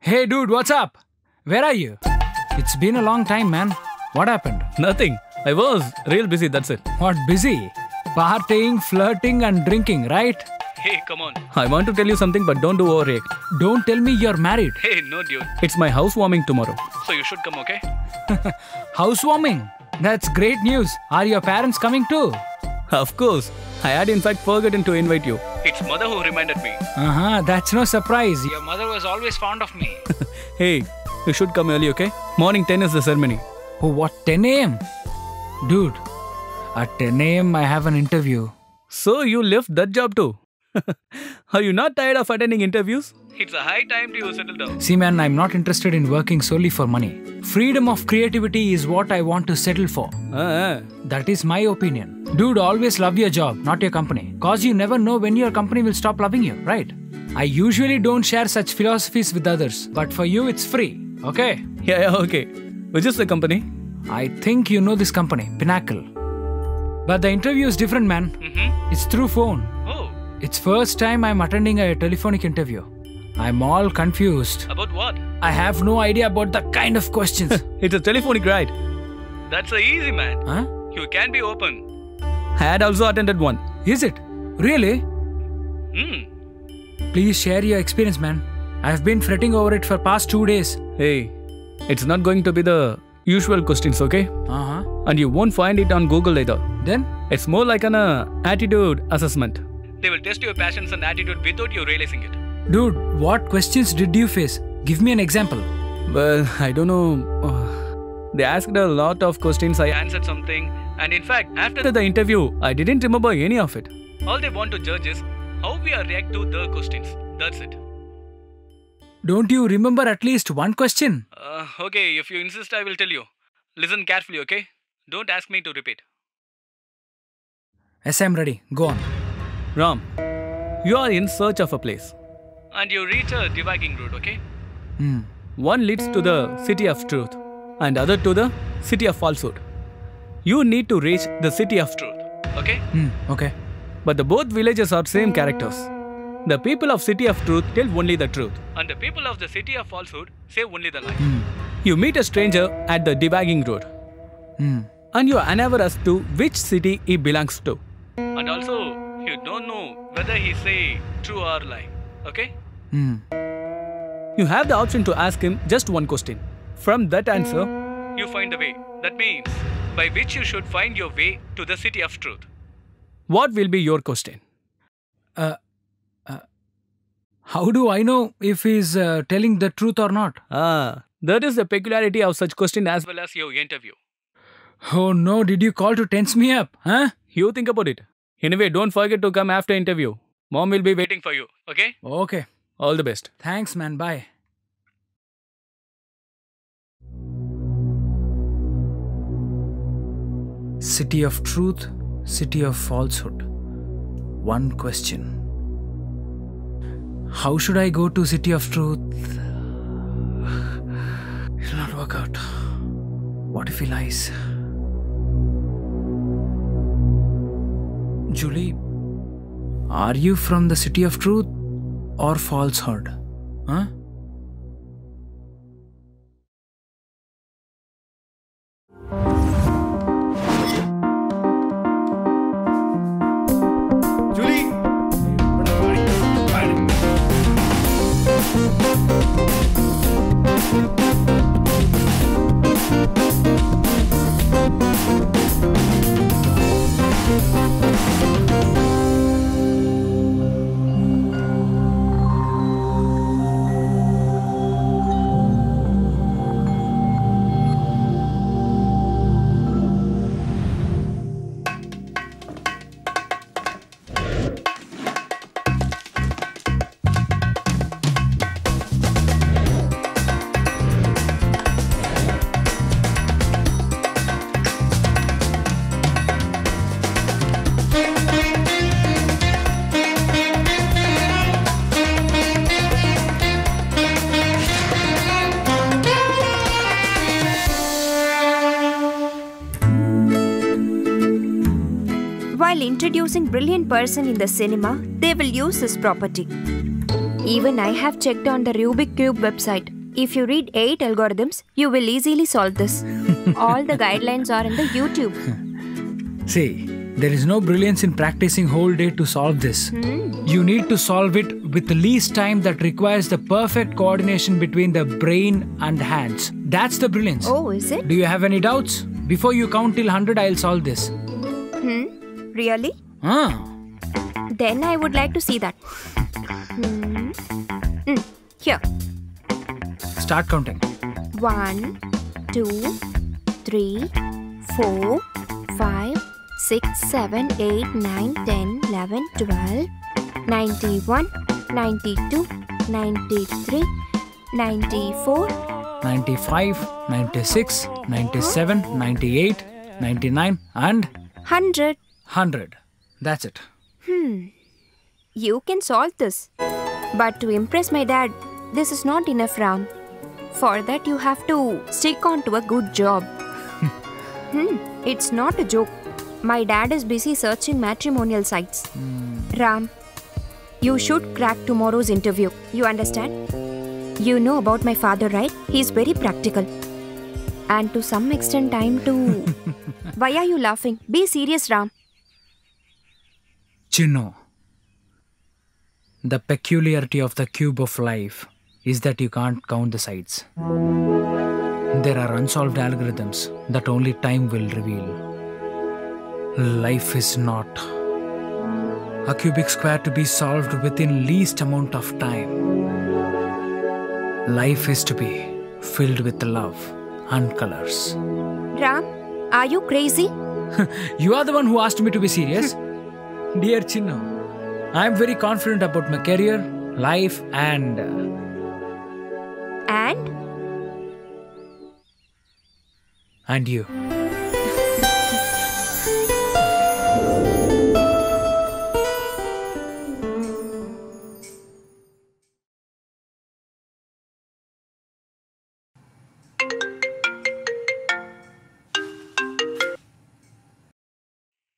Hey dude, what's up? Where are you? It's been a long time, man. What happened? Nothing. I was real busy, that's it. What busy? Partying, flirting and drinking, right? Hey, come on. I want to tell you something, but don't do overreact. Don't tell me you're married. Hey, no dude. It's my housewarming tomorrow. So you should come, okay? Housewarming? That's great news. Are your parents coming too? Of course. I had in fact forgotten to invite you. It's mother who reminded me. That's no surprise. Your mother was always fond of me. Hey, you should come early, okay? Morning 10 is the ceremony. Oh, what, 10 a.m.? Dude, at 10 a.m. I have an interview. So you left that job too? Are you not tired of attending interviews? It's a high time to you settle down. See man, I'm not interested in working solely for money. Freedom of creativity is what I want to settle for. That is my opinion. Dude, always love your job, not your company. Cause you never know when your company will stop loving you, right? I usually don't share such philosophies with others, but for you it's free, okay? Yeah, okay. Which is the company? I think you know this company, Pinnacle. But the interview is different, man. It's through phone. Oh. It's first time I'm attending a telephonic interview. I'm all confused. About what? I have no idea about the kind of questions. It's a telephonic ride. That's a easy, man. Huh? You can be open. I had also attended one. Is it? Really? Hmm. Please share your experience, man. I've been fretting over it for past 2 days. Hey, it's not going to be the usual questions, okay? And you won't find it on Google either. Then? It's more like an attitude assessment. They will test your passions and attitude without you realizing it. Dude, what questions did you face? Give me an example. Well, I don't know. They asked a lot of questions. I answered something. And in fact, after the interview, I didn't remember any of it. All they want to judge is how we react to the questions. That's it. Don't you remember at least one question? Okay, if you insist, I will tell you. Listen carefully, okay? Don't ask me to repeat. Yes, I'm ready. Go on. Ram, you are in search of a place. And you reach a dividing road, okay? One leads to the city of truth and other to the city of falsehood. You need to reach the city of truth, okay? Okay. But the both villages are same characters. The people of city of truth tell only the truth. And the people of the city of falsehood say only the lie. You meet a stranger at the dividing road. And you are unaware as to which city he belongs to. And also, you don't know whether he say true or lie, okay? You have the option to ask him just one question. From that answer, you find the way. That means, by which you should find your way to the city of truth. What will be your question? How do I know if he's telling the truth or not? That is the peculiarity of such question as well as your interview. Oh no, did you call to tense me up, huh? You think about it. Anyway, don't forget to come after interview. Mom will be waiting for you, okay? Okay. All the best. Thanks, man. Bye. City of truth, city of falsehood. One question. How should I go to city of truth? It'll not work out. What if he lies? Julie, are you from the city of truth or falsehood? Huh? Julie! While introducing brilliant person in the cinema, they will use his property. Even I have checked on the Rubik Cube website. If you read 8 algorithms, you will easily solve this. All the guidelines are in the YouTube. See, there is no brilliance in practicing whole day to solve this. You need to solve it with the least time that requires the perfect coordination between the brain and hands. That's the brilliance. Oh, is it? Do you have any doubts? Before you count till 100, I'll solve this. Really? Then I would like to see that. Here. Start counting. 1, 2, 3, 4, 5, 6, 7, 8, 9, 10, 11, 12, 91, 92, 93, 94, 95, 96, 97, 98, 99 and 100. 100. That's it. You can solve this. But to impress my dad, this is not enough, Ram. For that, you have to stick on to a good job. It's not a joke. My dad is busy searching matrimonial sites. Ram, you should crack tomorrow's interview. You understand? You know about my father, right? He's very practical. And to some extent, I'm too... Why are you laughing? Be serious, Ram. Chinno, the peculiarity of the cube of life is that you can't count the sides. There are unsolved algorithms that only time will reveal. Life is not a cubic square to be solved within least amount of time. Life is to be filled with love and colors. Ram, are you crazy? You are the one who asked me to be serious. Dear Chinno, I am very confident about my career, life and... And you.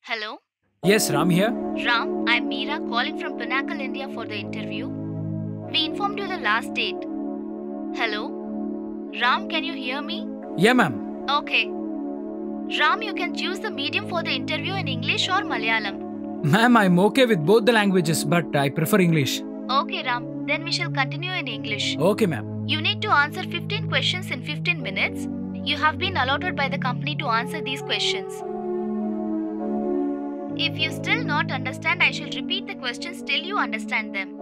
Hello? Yes, Ram here. Ram, I'm Meera calling from Pinnacle India for the interview. We informed you the last date. Hello? Ram, can you hear me? Yeah, ma'am. Okay. Ram, you can choose the medium for the interview in English or Malayalam. Ma'am, I'm okay with both the languages, but I prefer English. Okay, Ram. Then we shall continue in English. Okay, ma'am. You need to answer 15 questions in 15 minutes. You have been allotted by the company to answer these questions. If you still not understand, I shall repeat the questions till you understand them.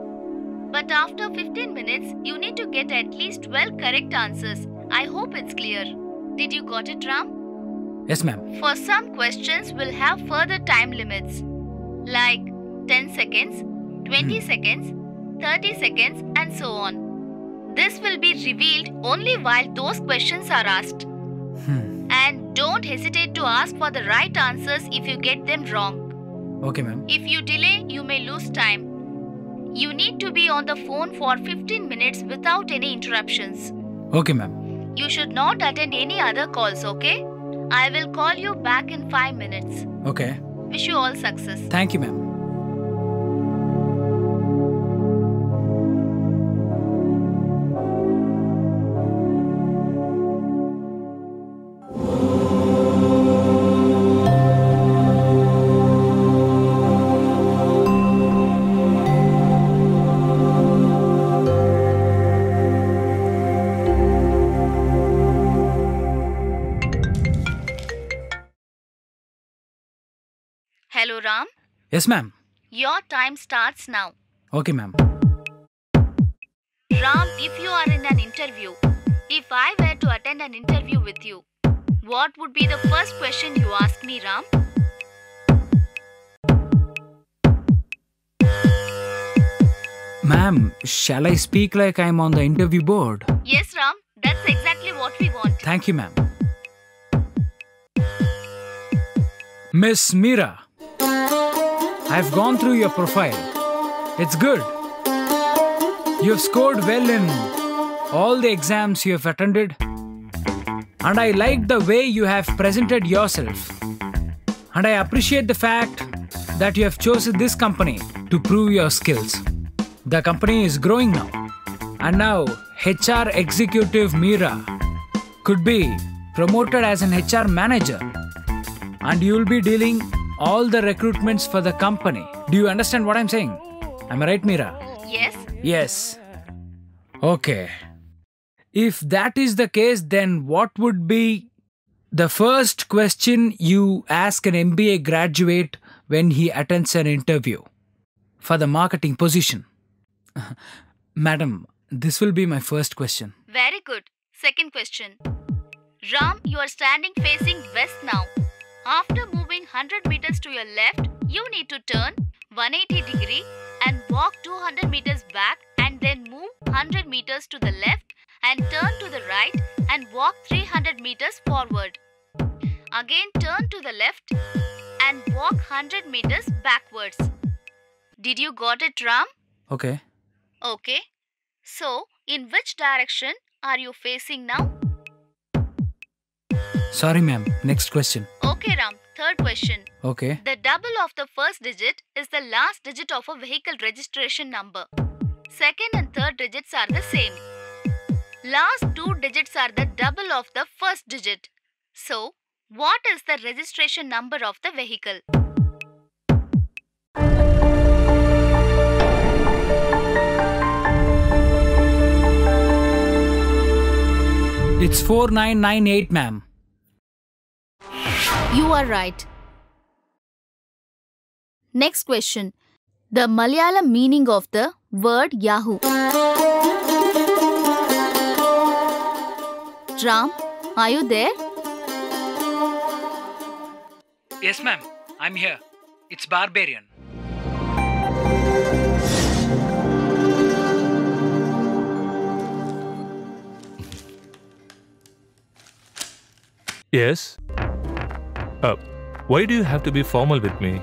But after 15 minutes, you need to get at least 12 correct answers. I hope it's clear. Did you got it, Ram? Yes, ma'am. For some questions, we'll have further time limits. Like 10 seconds, 20 seconds, 30 seconds and so on. This will be revealed only while those questions are asked. And don't hesitate to ask for the right answers if you get them wrong. Okay, ma'am. If you delay, you may lose time. You need to be on the phone for 15 minutes without any interruptions. Okay, ma'am. You should not attend any other calls, okay? I will call you back in 5 minutes. Okay. Wish you all success. Thank you, ma'am. Hello, Ram. Yes, ma'am. Your time starts now. Okay, ma'am. Ram, if you are in an interview, if I were to attend an interview with you, what would be the first question you ask me, Ram? Ma'am, shall I speak like I'm on the interview board? Yes, Ram. That's exactly what we want. Thank you, ma'am. Miss Meera, I've gone through your profile. It's good. You've scored well in all the exams you have attended. And I like the way you have presented yourself. And I appreciate the fact that you have chosen this company to prove your skills. The company is growing now. And now HR executive Meera could be promoted as an HR manager. And you'll be dealing all the recruitments for the company. Do you understand what I'm saying? Am I right, Meera? Yes. Yes. Okay. If that is the case, then what would be the first question you ask an MBA graduate when he attends an interview for the marketing position? Madam, this will be my first question. Very good. Second question. Ram, you are standing facing west now. After moving 100 meters to your left, you need to turn 180 degree and walk 200 meters back and then move 100 meters to the left and turn to the right and walk 300 meters forward. Again turn to the left and walk 100 meters backwards. Did you got it, Ram? Okay. Okay. So, in which direction are you facing now? Sorry, ma'am. Next question. Okay, Ram. Third question. Okay. The double of the first digit is the last digit of a vehicle registration number. Second and third digits are the same. Last two digits are the double of the first digit. So, what is the registration number of the vehicle? It's 4998, ma'am. You are right. Next question. The Malayalam meaning of the word Yahoo. Ram, are you there? Yes, ma'am. I'm here. It's barbarian. Yes? Why do you have to be formal with me?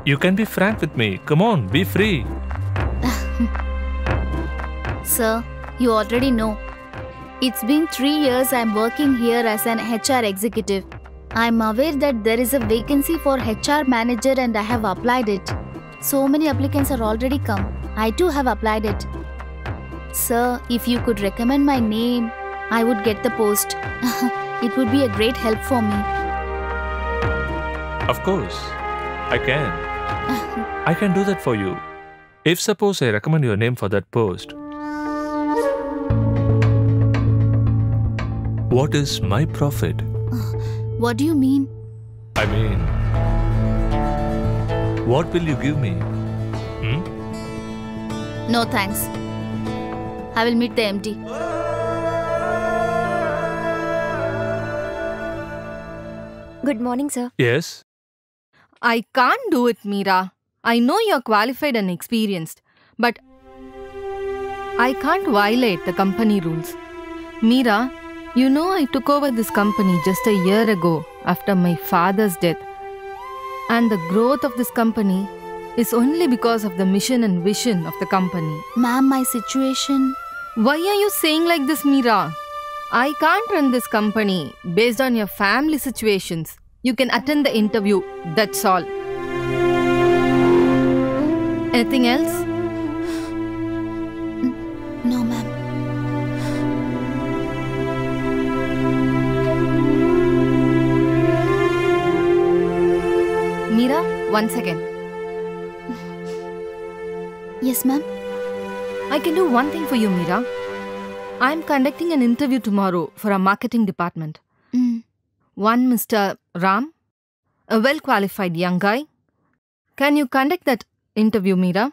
You can be frank with me. Come on, be free. Sir, you already know. It's been 3 years I'm working here as an HR executive. I'm aware that there is a vacancy for HR manager and I have applied it. So many applicants are already come. I too have applied it. Sir, if you could recommend my name, I would get the post. It would be a great help for me. Of course, I can. I can do that for you. If suppose I recommend your name for that post, what is my profit? What do you mean? I mean, what will you give me? No thanks. I will meet the MD. Good morning, sir. Yes? I can't do it, Meera. I know you're qualified and experienced, but I can't violate the company rules. Meera, you know I took over this company just a year ago after my father's death. And the growth of this company is only because of the mission and vision of the company. Ma'am, my situation... Why are you saying like this, Meera? I can't run this company based on your family situations. You can attend the interview, that's all. Anything else? No, ma'am. Meera, 1 second. Yes, ma'am. I can do one thing for you, Meera. I'm conducting an interview tomorrow for our marketing department. One Mr. Ram, a well-qualified young guy. Can you conduct that interview, Meera?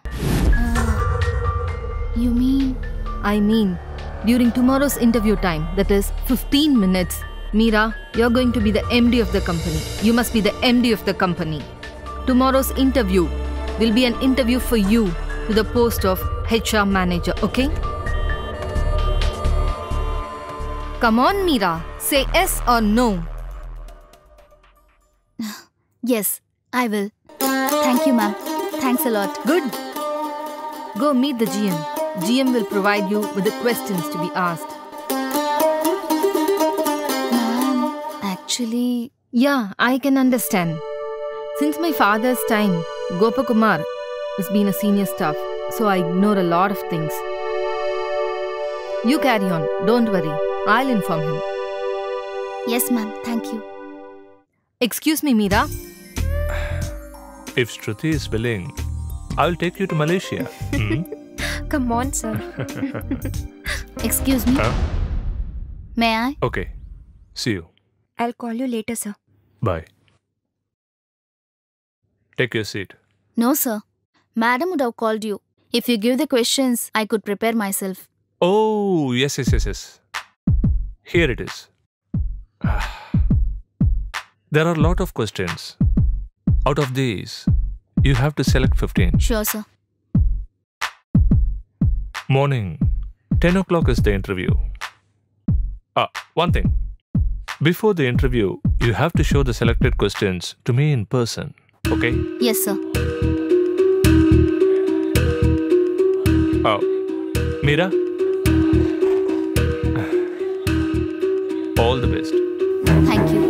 You mean... I mean, during tomorrow's interview time, that is 15 minutes, Meera, you're going to be the MD of the company. You must be the MD of the company. Tomorrow's interview will be an interview for you to the post of HR manager, okay? Come on, Meera. Say yes or no. Yes, I will. Thank you, ma'am. Thanks a lot. Good. Go meet the GM. GM will provide you with the questions to be asked. Ma'am, actually... Yeah, I can understand. Since my father's time, Gopakumar has been a senior staff. so I ignore a lot of things. You carry on, don't worry. I'll inform him. Yes, ma'am. Thank you. Excuse me, Meera. If Shruti is willing, I'll take you to Malaysia. Come on, sir. Excuse me. May I? Okay. See you. I'll call you later, sir. Bye. Take your seat. No, sir. Madam would have called you. If you give the questions, I could prepare myself. Oh, yes. Here it is. There are a lot of questions. Out of these, you have to select 15. Sure, sir. Morning, 10 o'clock is the interview. One thing. Before the interview, you have to show the selected questions to me in person. Okay? Yes, sir. Meera? All the best. Thank you.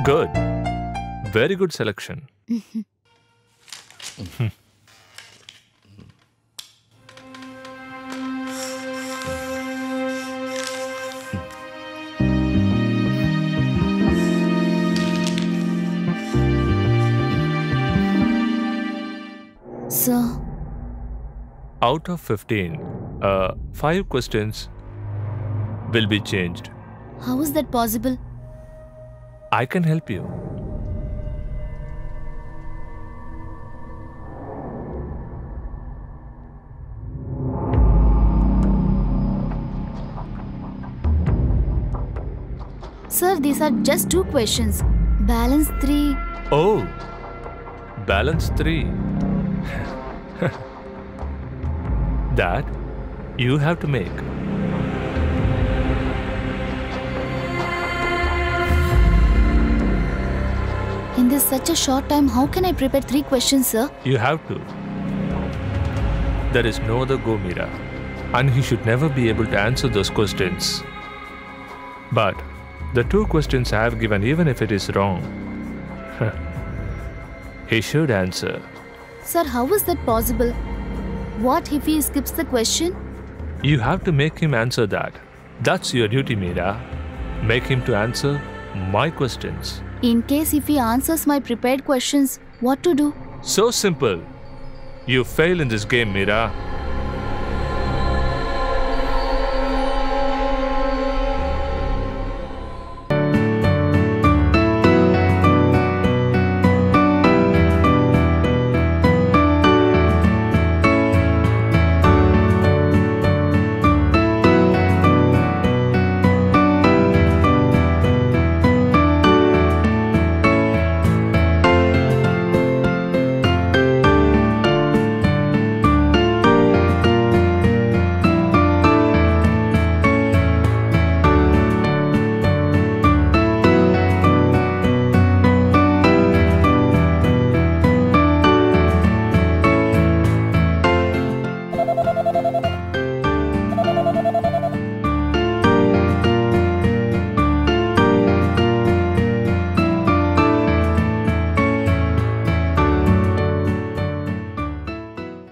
Good. Very good selection. Sir. Out of 15, 5 questions will be changed. How is that possible? I can help you. Sir, these are just 2 questions. Balance 3. Oh, balance 3. That you have to make. In this such a short time, how can I prepare 3 questions, sir? You have to. There is no other go, Meera. And he should never be able to answer those questions. But the 2 questions I have given, even if it is wrong, he should answer. Sir, how is that possible? What if he skips the question? You have to make him answer that. That's your duty, Meera. Make him to answer my questions. In case if he answers my prepared questions, what to do? So simple. You fail in this game, Meera.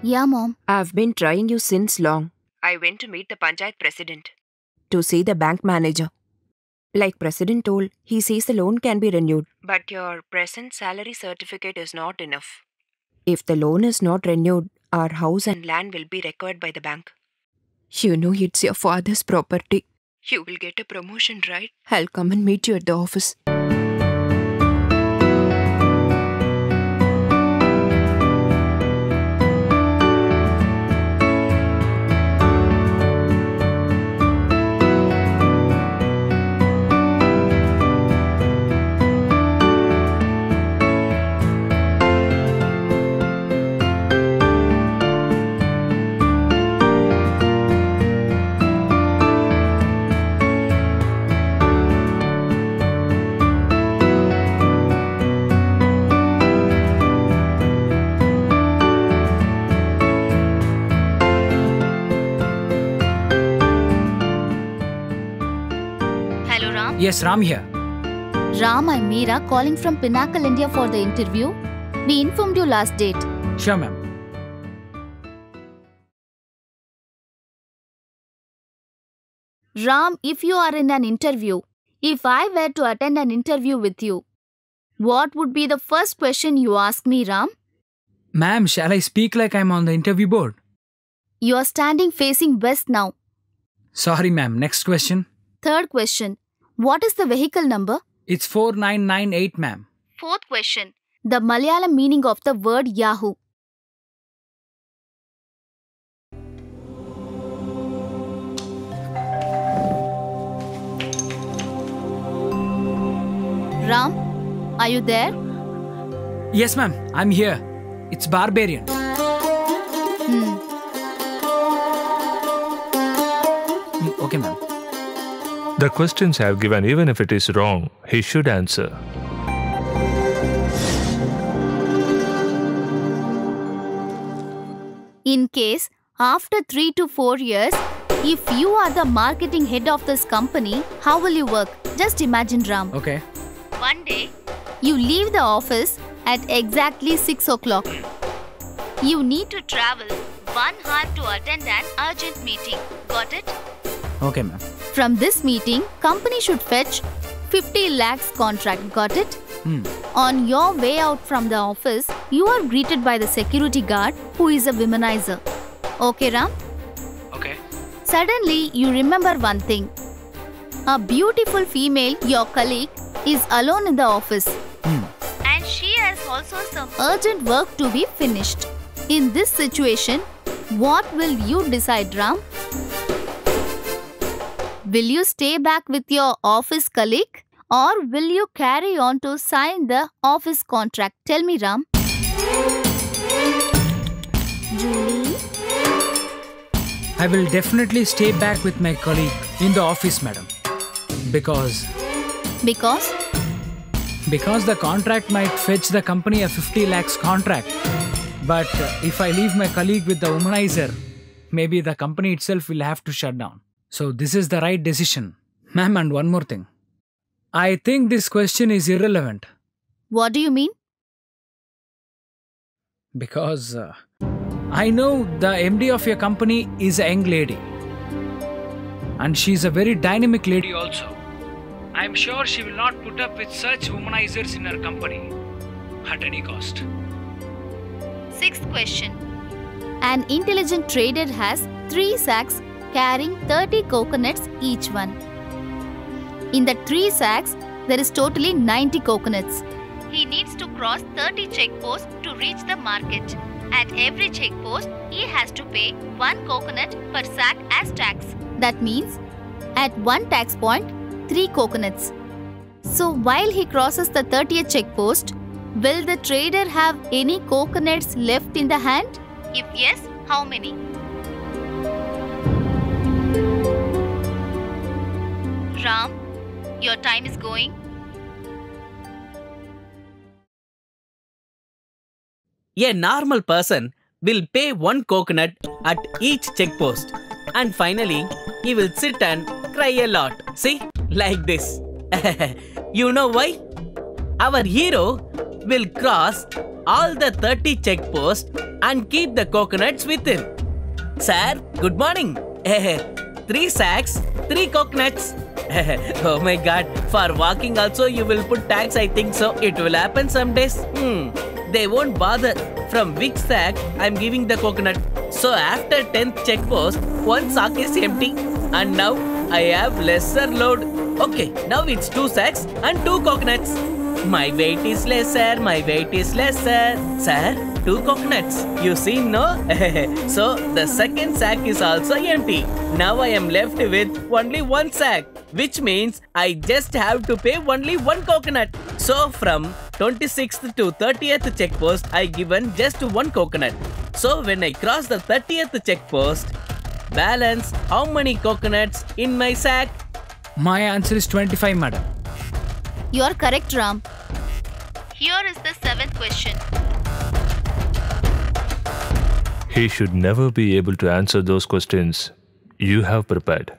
Yeah, Mom. I've been trying you since long. I went to meet the Panchayat president to see the bank manager. Like president told, he says the loan can be renewed. But your present salary certificate is not enough. If the loan is not renewed, our house and land will be required by the bank. You know it's your father's property. You will get a promotion, right? I'll come and meet you at the office. Yes, Ram here. Ram, I'm Meera calling from Pinnacle India for the interview. We informed you last date. Sure, ma'am. Ram, if you are in an interview, if I were to attend an interview with you, what would be the first question you ask me, Ram? Ma'am, shall I speak like I'm on the interview board? You are standing facing west now. Sorry, ma'am. Next question. Third question. What is the vehicle number? It's 4998, ma'am. Fourth question. The Malayalam meaning of the word Yahoo. Ram, are you there? Yes, ma'am. I'm here. It's barbarian. Okay, ma'am. The questions I have given, even if it is wrong, he should answer. In case, after 3 to 4 years, if you are the marketing head of this company, how will you work? Just imagine, Ram. Okay. One day, you leave the office at exactly 6 o'clock. You need to travel 1 hour to attend an urgent meeting. Got it? Okay, ma'am. From this meeting, company should fetch 50 lakhs contract. Got it? On your way out from the office, you are greeted by the security guard who is a womanizer. Okay, Ram? Okay. Suddenly, you remember one thing. A beautiful female, your colleague, is alone in the office. And she has also some urgent work to be finished. In this situation, what will you decide, Ram? Will you stay back with your office colleague? Or will you carry on to sign the office contract? Tell me, Ram. Julie? I will definitely stay back with my colleague in the office, madam. Because the contract might fetch the company a 50 lakhs contract. But if I leave my colleague with the womanizer, maybe the company itself will have to shut down. So this is the right decision. Ma'am, and one more thing. I think this question is irrelevant. What do you mean? Because I know the MD of your company is a young lady. And she's a very dynamic lady also. I'm sure she will not put up with such womanizers in her company at any cost. Sixth question. An intelligent trader has 3 sacks carrying 30 coconuts each one. In the 3 sacks, there is totally 90 coconuts. He needs to cross 30 checkposts to reach the market. At every checkpost, he has to pay 1 coconut per sack as tax. That means, at 1 tax point, 3 coconuts. So while he crosses the 30th checkpost, will the trader have any coconuts left in the hand? If yes, how many? Ram, your time is going. A normal person will pay 1 coconut at each checkpost, and finally he will sit and cry a lot. See, like this. You know why? Our hero will cross all the 30 checkposts and keep the coconuts with him. Sir, good morning. 3 sacks, 3 coconuts. Oh my god, for walking also you will put tax, I think so. It will happen some days. They won't bother from which sack I'm giving the coconut. So after 10th checkpost, 1 sack is empty. And now I have lesser load. Okay, now it's 2 sacks and 2 coconuts. My weight is lesser, my weight is lesser. Sir, 2 coconuts. You see, no? So the second sack is also empty. Now I am left with only 1 sack, which means I just have to pay only 1 coconut. So from 26th to 30th checkpost, I given just 1 coconut. So when I cross the 30th checkpost, balance how many coconuts in my sack? My answer is 25, madam. You are correct, Ram. Here is the 7th question. He should never be able to answer those questions you have prepared.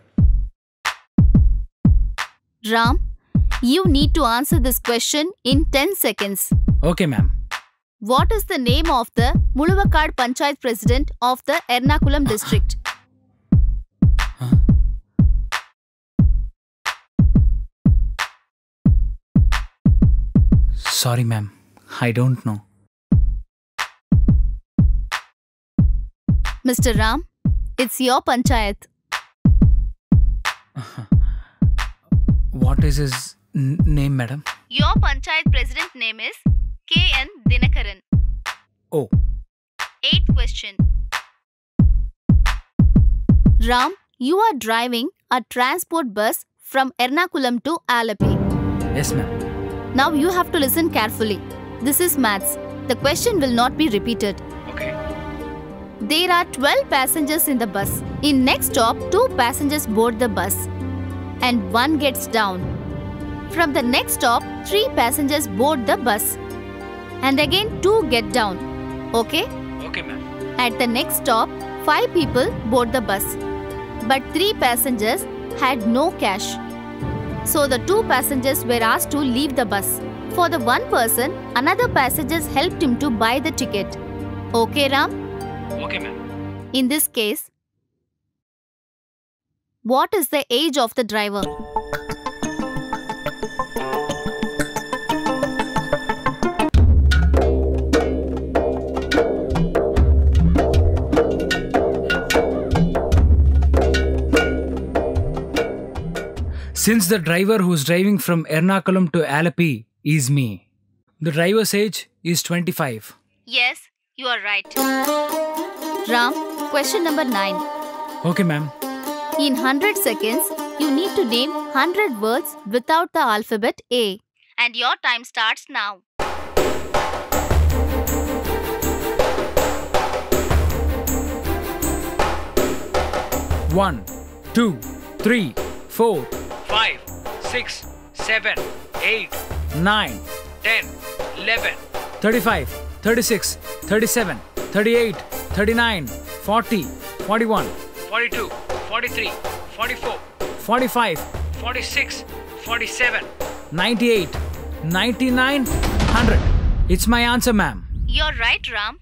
Ram, You need to answer this question in 10 seconds. Okay, ma'am. What is the name of the Muluvakad Panchayat President of the Ernakulam district? Sorry, ma'am. I don't know. Mr. Ram, it's your panchayat. What is his name, madam? Your panchayat president name is K.N. Dinakaran. Oh. 8th question. Ram, you are driving a transport bus from Ernakulam to Alleppey. Yes, ma'am. Now you have to listen carefully. This is maths. The question will not be repeated. Okay. There are 12 passengers in the bus. In next stop, 2 passengers board the bus and 1 gets down. From the next stop, 3 passengers board the bus and again 2 get down. Okay? Okay, ma'am. At the next stop, 5 people board the bus, but 3 passengers had no cash. So the 2 passengers were asked to leave the bus. For the 1 person, another passenger helped him to buy the ticket. Okay, Ram? Okay, ma'am. In this case, what is the age of the driver? Since the driver who's driving from Ernakulam to Alleppey is me, the driver's age is 25. Yes, you are right. Ram, question number 9. Okay, ma'am. In 100 seconds, you need to name 100 words without the alphabet A. And your time starts now. One, 2, 3, 4, 5, 6, 7, 8, 9, 10, 11, 35, 36, 37, 38, 39, 40, 41, 42, 43, 44, 45, 46, 47, 98, 99, 100. It's my answer, ma'am. You're right, Ram.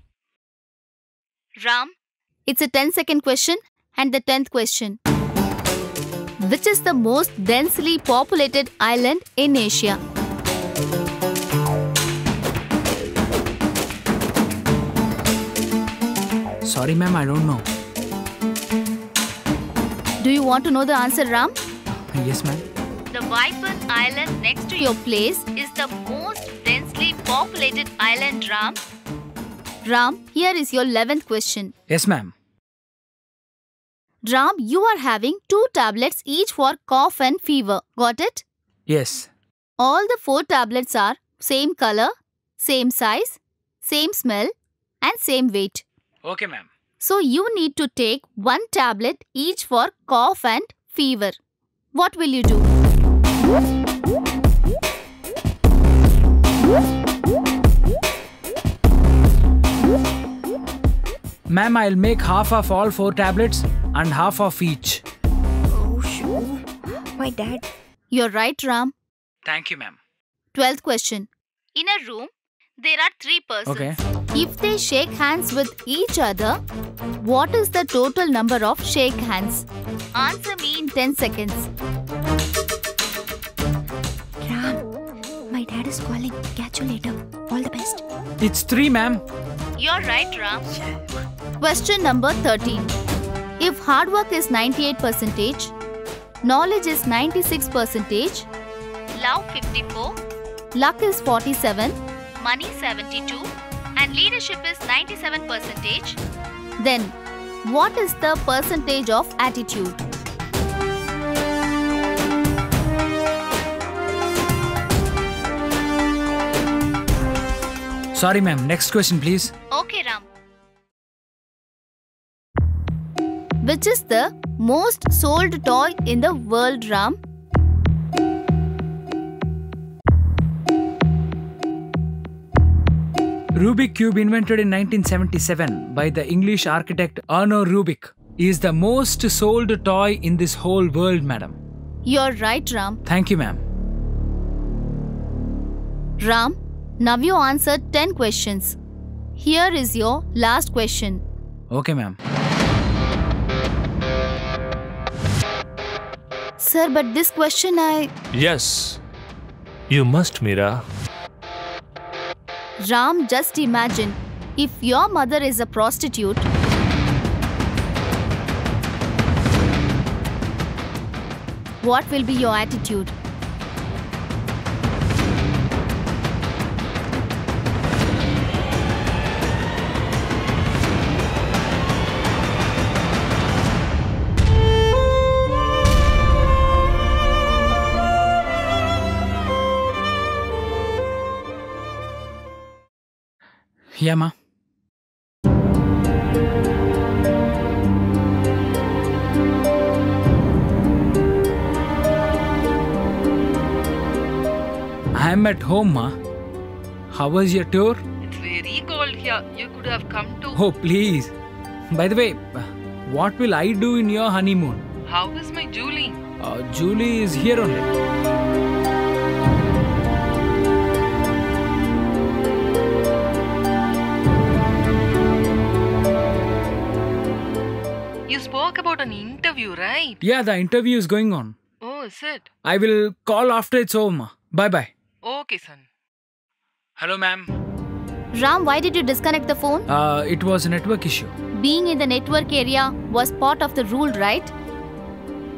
Ram, it's a 10-second question and the 10th question. Which is the most densely populated island in Asia? Sorry, ma'am, I don't know. Do you want to know the answer, Ram? Yes, ma'am. The Vaipan Island next to your place is the most densely populated island, Ram. Ram, here is your 11th question. Yes, ma'am. Ram, you are having 2 tablets each for cough and fever. Got it? Yes. All the 4 tablets are same color, same size, same smell and same weight. Okay, ma'am. So you need to take 1 tablet each for cough and fever. What will you do? Ma'am, I'll make half of all 4 tablets and half of each. Oh, sure. My dad. You're right, Ram. Thank you, ma'am. 12th question. In a room, there are 3 persons. Okay. If they shake hands with each other, what is the total number of shake hands? Answer me in 10 seconds. Ram, my dad is calling. Catch you later. All the best. It's 3, ma'am. You're right, Ram. Question number 13. If hard work is 98%, knowledge is 96%, love 54, luck is 47, money 72, and leadership is 97%, then what is the percentage of attitude? Sorry, ma'am. Next question, please. Okay, Ram. Which is the most sold toy in the world, Ram? Rubik Cube, invented in 1977 by the English architect Arno Rubik, is the most sold toy in this whole world, madam. You're right, Ram. Thank you, ma'am. Ram, now you answered 10 questions. Here is your last question. Okay, ma'am. Sir, but this question Yes. You must, Meera. Ram, just imagine, if your mother is a prostitute, what will be your attitude? Yeah, ma. I'm at home, ma. How was your tour? It's very cold here. You could have come to. Oh, please. By the way, what will I do in your honeymoon? How is my Julie? Julie is here only. You spoke about an interview, right? Yeah, the interview is going on. Oh, is it? I will call after it's over, ma. Bye-bye. Okay, son. Hello, ma'am. Ram, why did you disconnect the phone? It was a network issue. Being in the network area was part of the rule, right?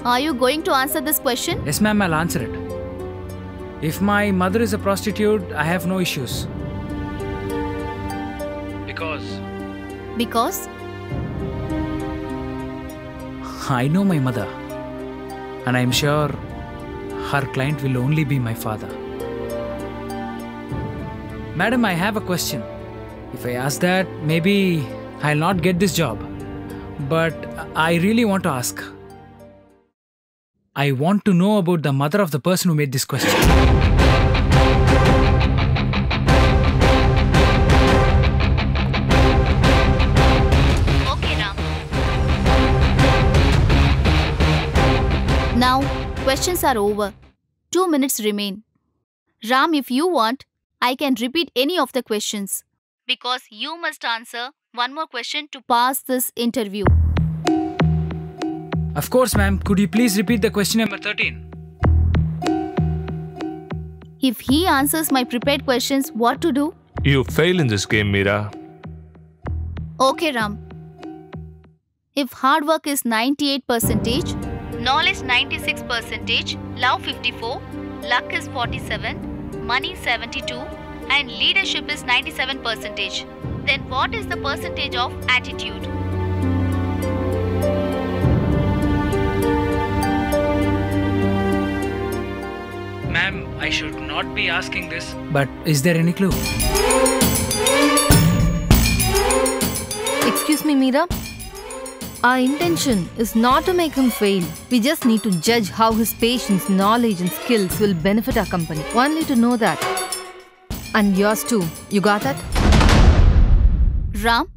Are you going to answer this question? Yes, ma'am, I'll answer it. If my mother is a prostitute, I have no issues. Because? I know my mother, and I'm sure her client will only be my father. Madam, I have a question. If I ask that, maybe I'll not get this job. But I really want to ask. I want to know about the mother of the person who made this question. Now, questions are over. 2 minutes remain. Ram, if you want, I can repeat any of the questions. Because you must answer one more question to pass this interview. Of course, ma'am. Could you please repeat the question number 13? If he answers my prepared questions, what to do? You fail in this game, Meera. Okay, Ram. If hard work is 98%, knowledge 96%, love 54, luck is 47, money 72, and leadership is 97%, then what is the percentage of attitude? Ma'am, I should not be asking this. But is there any clue? Excuse me, Meera. Our intention is not to make him fail. We just need to judge how his patience, knowledge and skills will benefit our company. Only to know that. And yours too. You got that? Ram,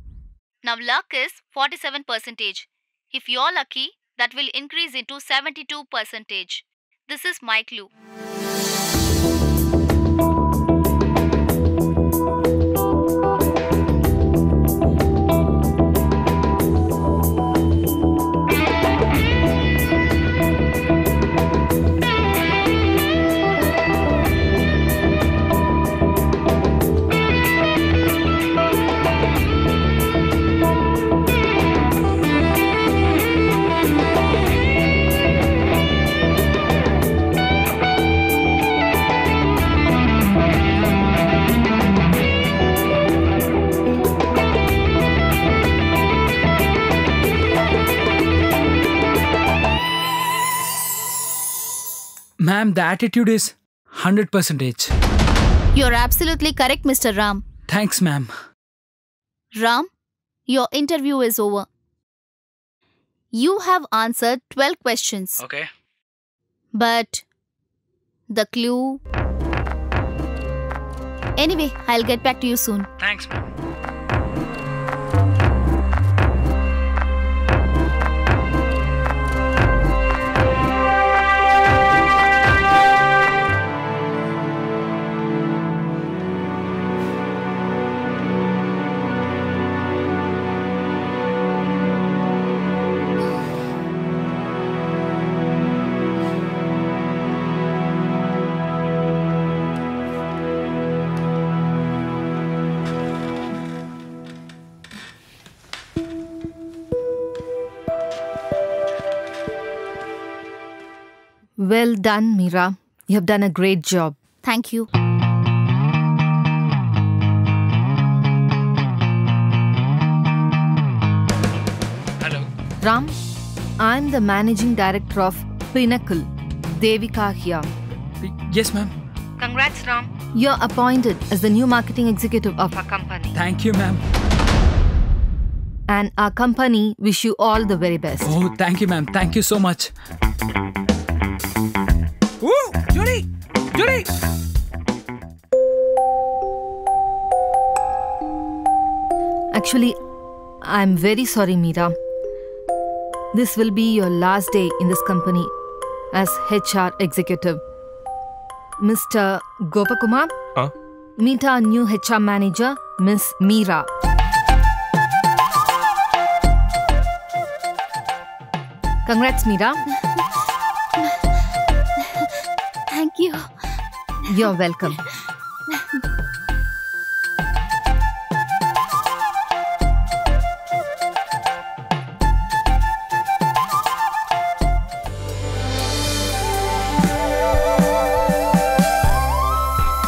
now luck is 47%. If you're lucky, that will increase into 72%. This is my clue. Ma'am, the attitude is 100%. You're absolutely correct, Mr. Ram. Thanks, ma'am. Ram, your interview is over. You have answered 12 questions. Okay. But the clue... Anyway, I'll get back to you soon. Thanks, ma'am. Well done, Meera. You have done a great job. Thank you. Hello. Ram, I'm the managing director of Pinnacle. Devika here. Yes, ma'am. Congrats, Ram. You're appointed as the new marketing executive of our company. Thank you, ma'am. And our company wish you all the very best. Oh, thank you, ma'am. Thank you so much. Ooh, Judy! Judy! Actually, I'm very sorry, Meera. This will be your last day in this company as HR executive. Mr. Gopakumar, meet our new HR manager, Miss Meera. Congrats, Meera. Thank you. You're welcome.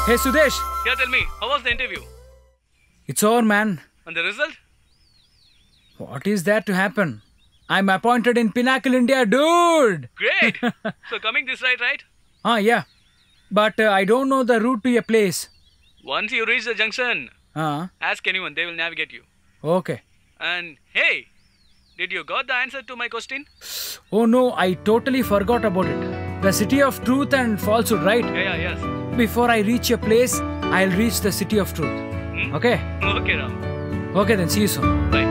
Hey, Sudesh. Yeah, tell me, how was the interview? It's over, man. And the result? What is there to happen? I'm appointed in Pinnacle India, dude! Great! So coming this right? Yeah. But I don't know the route to your place. Once you reach the junction, ask anyone, they will navigate you. Okay. And hey, did you got the answer to my question? Oh no, I totally forgot about it. The city of truth and falsehood, right? Yeah, yes. Before I reach your place, I'll reach the city of truth. Okay? Okay, Ram. Okay, then see you soon. Bye.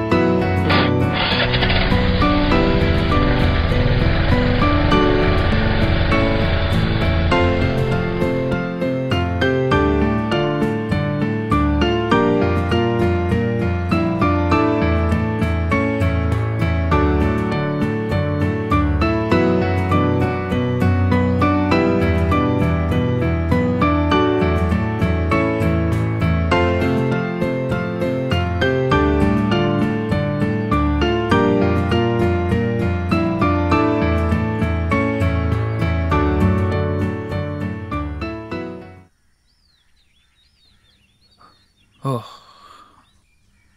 Oh,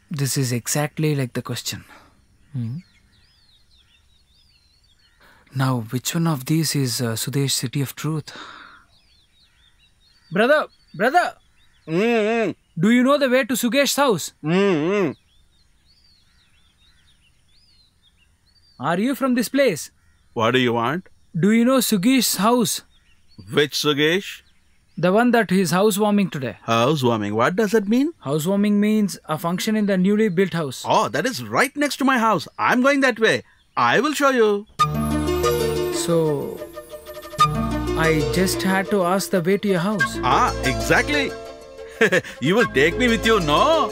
this is exactly like the question. Now, which one of these is Sudesh City of Truth? Brother! Do you know the way to Sugesh's house? Are you from this place? What do you want? Do you know Sugesh's house? Which Sugesh? The one that is housewarming today. Housewarming, what does that mean? Housewarming means a function in the newly built house. Oh, that is right next to my house. I'm going that way. I will show you. So, I just had to ask the way to your house. Exactly. You will take me with you, no?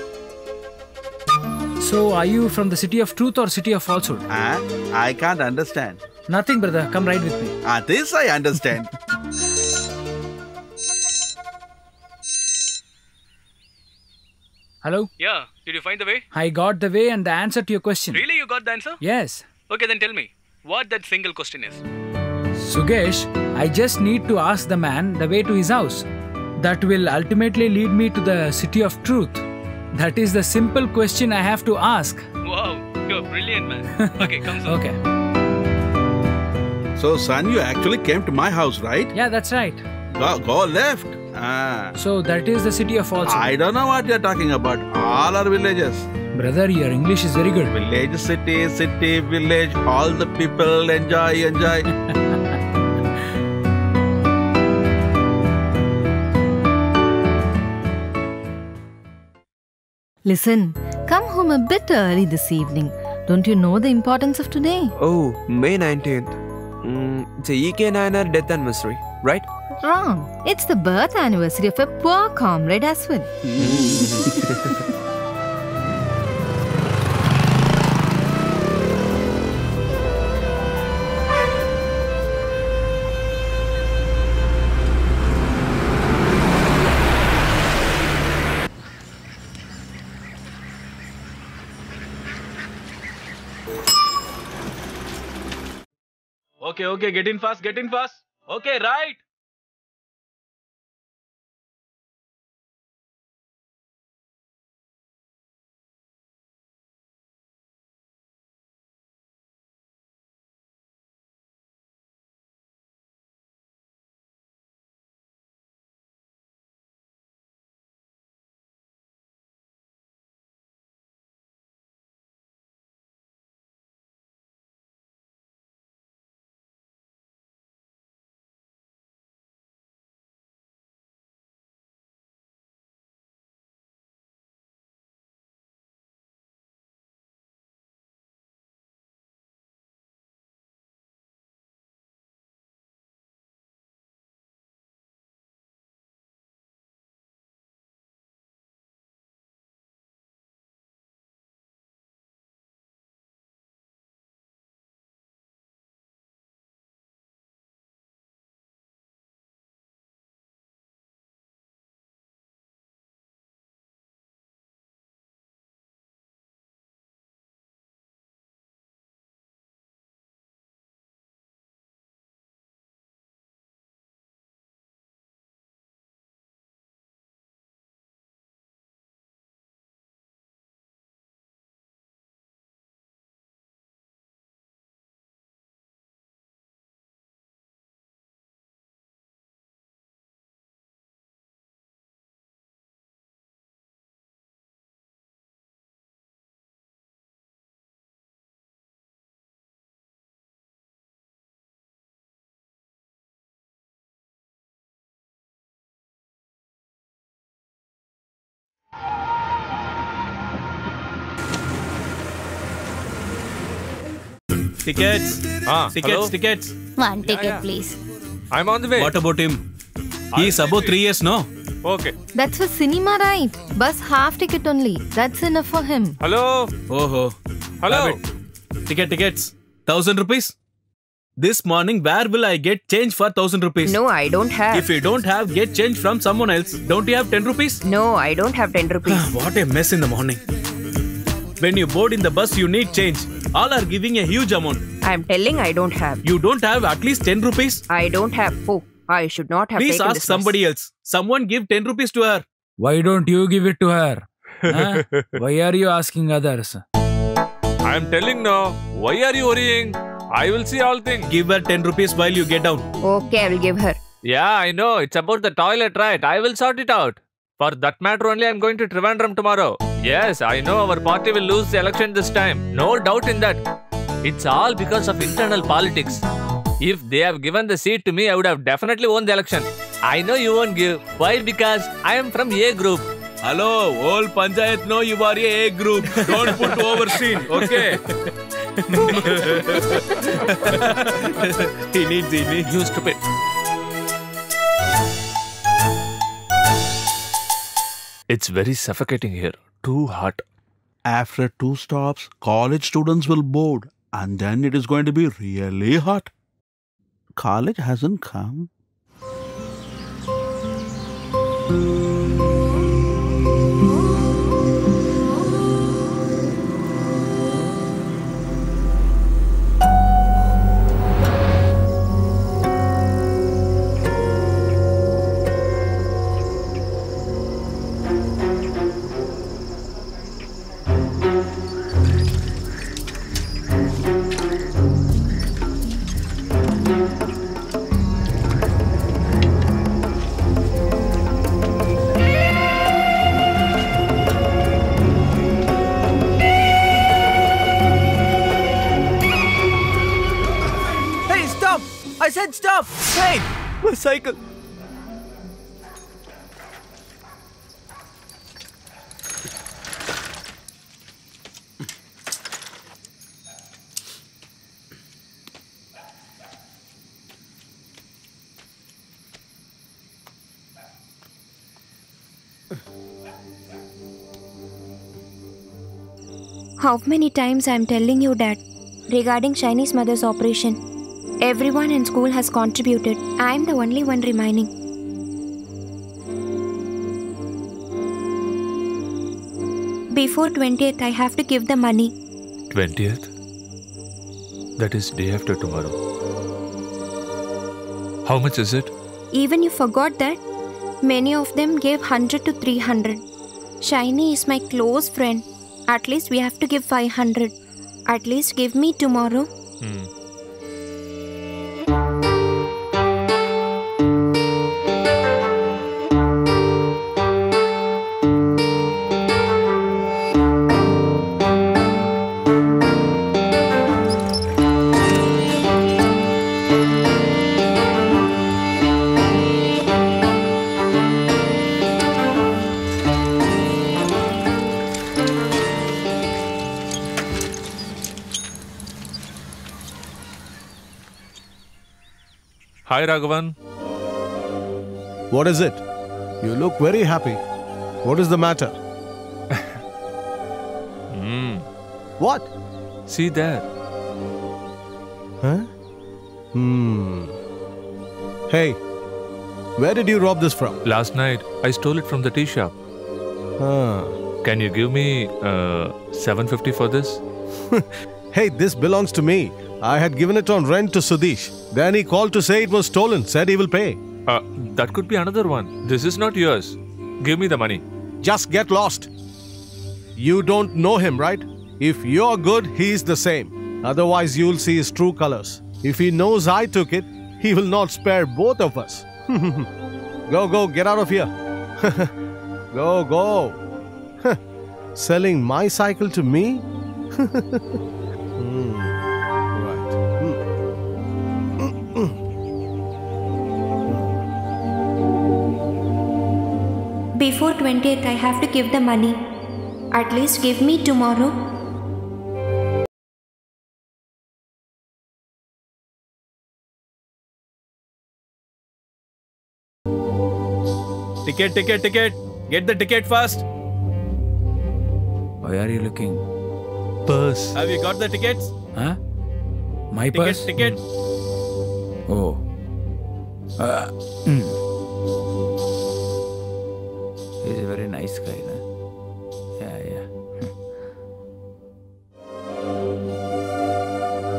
So, are you from the city of truth or city of falsehood? I can't understand. Nothing, brother. Come ride with me. This I understand. Hello? Yeah, did you find the way? I got the way and the answer to your question. Really, you got the answer? Yes. Okay, then tell me, what that single question is? Sugesh, I just need to ask the man the way to his house. That will ultimately lead me to the city of truth. That is the simple question I have to ask. Wow, you're brilliant, man. Okay, come soon. Okay. So, son, you actually came to my house, right? Yeah, that's right. Go left. So, that is the city of falsehood. I don't know what you're talking about. All are villages. Brother, your English is very good. Village, city, village. All the people enjoy. Listen, come home a bit early this evening. Don't you know the importance of today? Oh, May 19th. The E.K. Nayanar death anniversary, right? Wrong. It's the birth anniversary of a poor comrade as well. Okay, get in fast. Okay, right? Tickets. Hello? Tickets. One ticket, please. I'm on the way. What about him? He's above 3 years, no? Okay. That's for cinema, right? Bus half ticket only. That's enough for him. Hello? Oh. Hello? Tickets. 1,000 rupees? This morning, where will I get change for 1,000 rupees? No, I don't have. If you don't have, get change from someone else. Don't you have 10 rupees? No, I don't have 10 rupees. What a mess in the morning. When you board in the bus, you need change. All are giving a huge amount. I'm telling I don't have. You don't have at least 10 rupees? I don't have. Oh, I should not have Please taken ask this somebody else. Someone give 10 rupees to her. Why don't you give it to her? Huh? Why are you asking others? I'm telling now. Why are you worrying? I will see all things. Give her 10 rupees while you get down. Okay, I will give her. Yeah, I know. It's about the toilet, right? I will sort it out. For that matter only, I'm going to Trivandrum tomorrow. Yes, I know our party will lose the election this time. No doubt in that. It's all because of internal politics. If they have given the seat to me, I would have definitely won the election. I know you won't give. Why? Because I am from A group. Hello, all Panchayat know you are A group. Don't put overseen, okay? He needs. You stupid. It's very suffocating here. Too hot. After 2 stops, college students will board, and then it is going to be really hot. College hasn't come. I said stop! Hey! My cycle! How many times I'm telling you, Dad, regarding Shiny's mother's operation? Everyone in school has contributed. I'm the only one remaining. Before 20th, I have to give the money. 20th? That is day after tomorrow. How much is it? Even you forgot that? Many of them gave 100 to 300. Shiny is my close friend. At least we have to give 500. At least give me tomorrow. Hi, Raghavan. What is it? You look very happy. What is the matter? What? See there. Huh? Hey, where did you rob this from? Last night, I stole it from the tea shop. Can you give me 750 for this? Hey, this belongs to me. I had given it on rent to Sudesh. Then he called to say it was stolen, said he will pay. That could be another one. This is not yours. Give me the money. Just get lost. You don't know him, right? If you're good, he's the same. Otherwise, you'll see his true colors. If he knows I took it, he will not spare both of us. Go, get out of here. Go. Selling my cycle to me? Before 20th, I have to give the money. At least give me tomorrow. Ticket. Get the ticket fast. Why are you looking? Purse. Have you got the tickets? Huh? My purse? Ticket. Oh. He's a very nice guy, no? Yeah.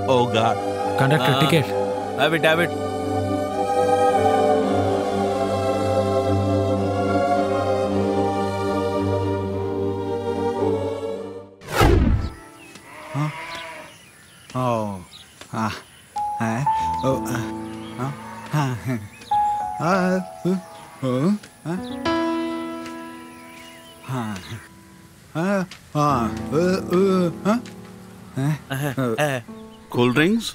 Oh God. Conductor, ticket. Have it. Cool drinks?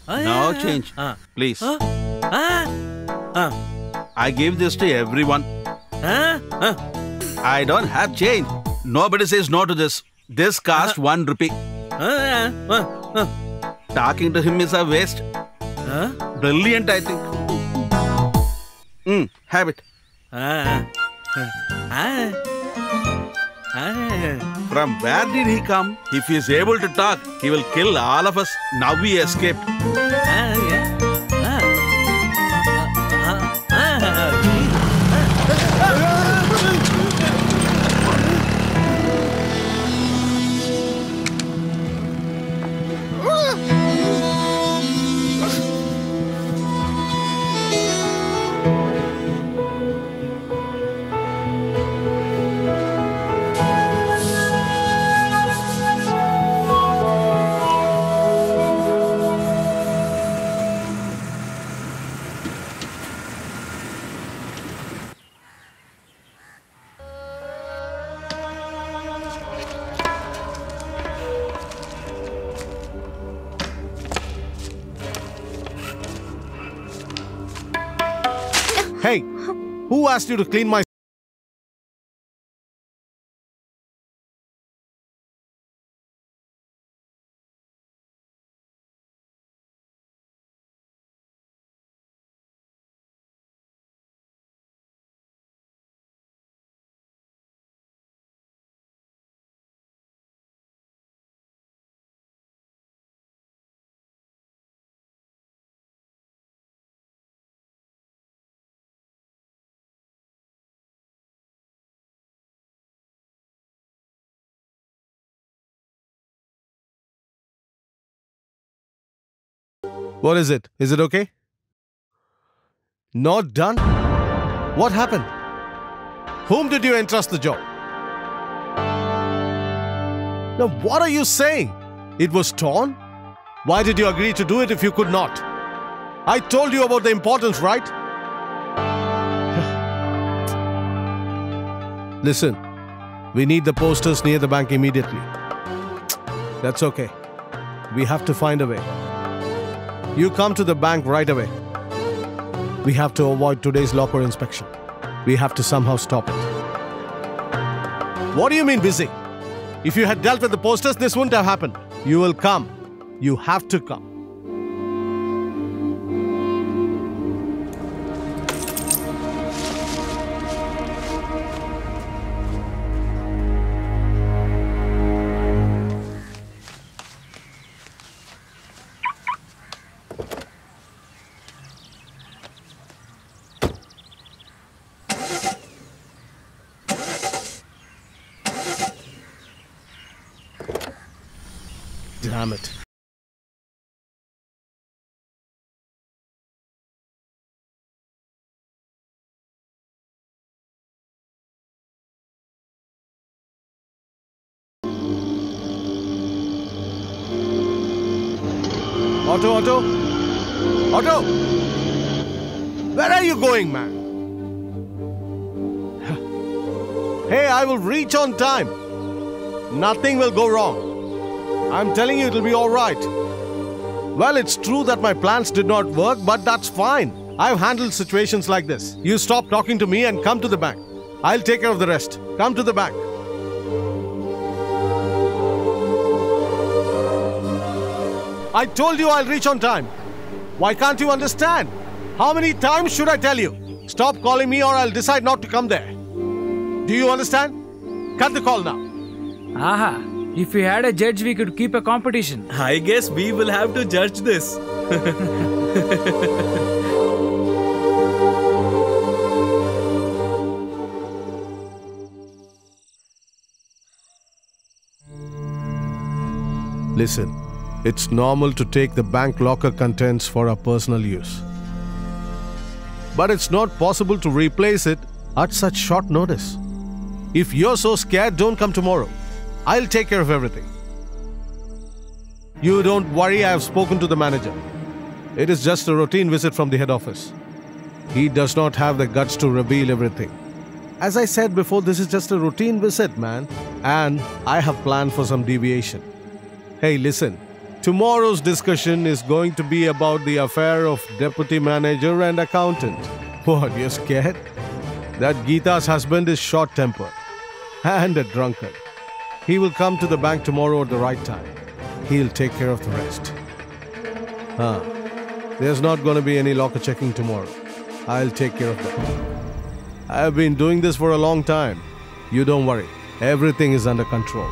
No change, please. I give this to everyone. I don't have change. Nobody says no to this. This cost 1 rupee. Talking to him is a waste. Brilliant, I think. Have it. From where did he come? If he is able to talk, he will kill all of us. Now we escaped. Hey, who asked you to clean my What is it? Is it okay? Not done? What happened? Whom did you entrust the job? Now, what are you saying? It was torn? Why did you agree to do it if you could not? I told you about the importance, right? Listen, we need the posters near the bank immediately. That's okay. We have to find a way. You come to the bank right away. We have to avoid today's locker inspection. We have to somehow stop it. What do you mean busy? If you had dealt with the posters, this wouldn't have happened. You will come. You have to come. Damn it. Otto! Where are you going, man? Hey, I will reach on time. Nothing will go wrong. I'm telling you, it'll be all right. Well, it's true that my plans did not work, but that's fine. I've handled situations like this. You stop talking to me and come to the bank. I'll take care of the rest. Come to the bank. I told you I'll reach on time. Why can't you understand? How many times should I tell you? Stop calling me or I'll decide not to come there. Do you understand? Cut the call now. Aha. If we had a judge, we could keep a competition. I guess we will have to judge this. Listen, it's normal to take the bank locker contents for our personal use. But it's not possible to replace it at such short notice. If you're so scared, don't come tomorrow. I'll take care of everything. You don't worry, I have spoken to the manager. It is just a routine visit from the head office. He does not have the guts to reveal everything. As I said before, this is just a routine visit, man. And I have planned for some deviation. Hey, listen. Tomorrow's discussion is going to be about the affair of deputy manager and accountant. What, you're scared? That Geeta's husband is short-tempered and a drunkard. He will come to the bank tomorrow at the right time. He'll take care of the rest. There's not going to be any locker checking tomorrow. I'll take care of that. I've been doing this for a long time. You don't worry. Everything is under control.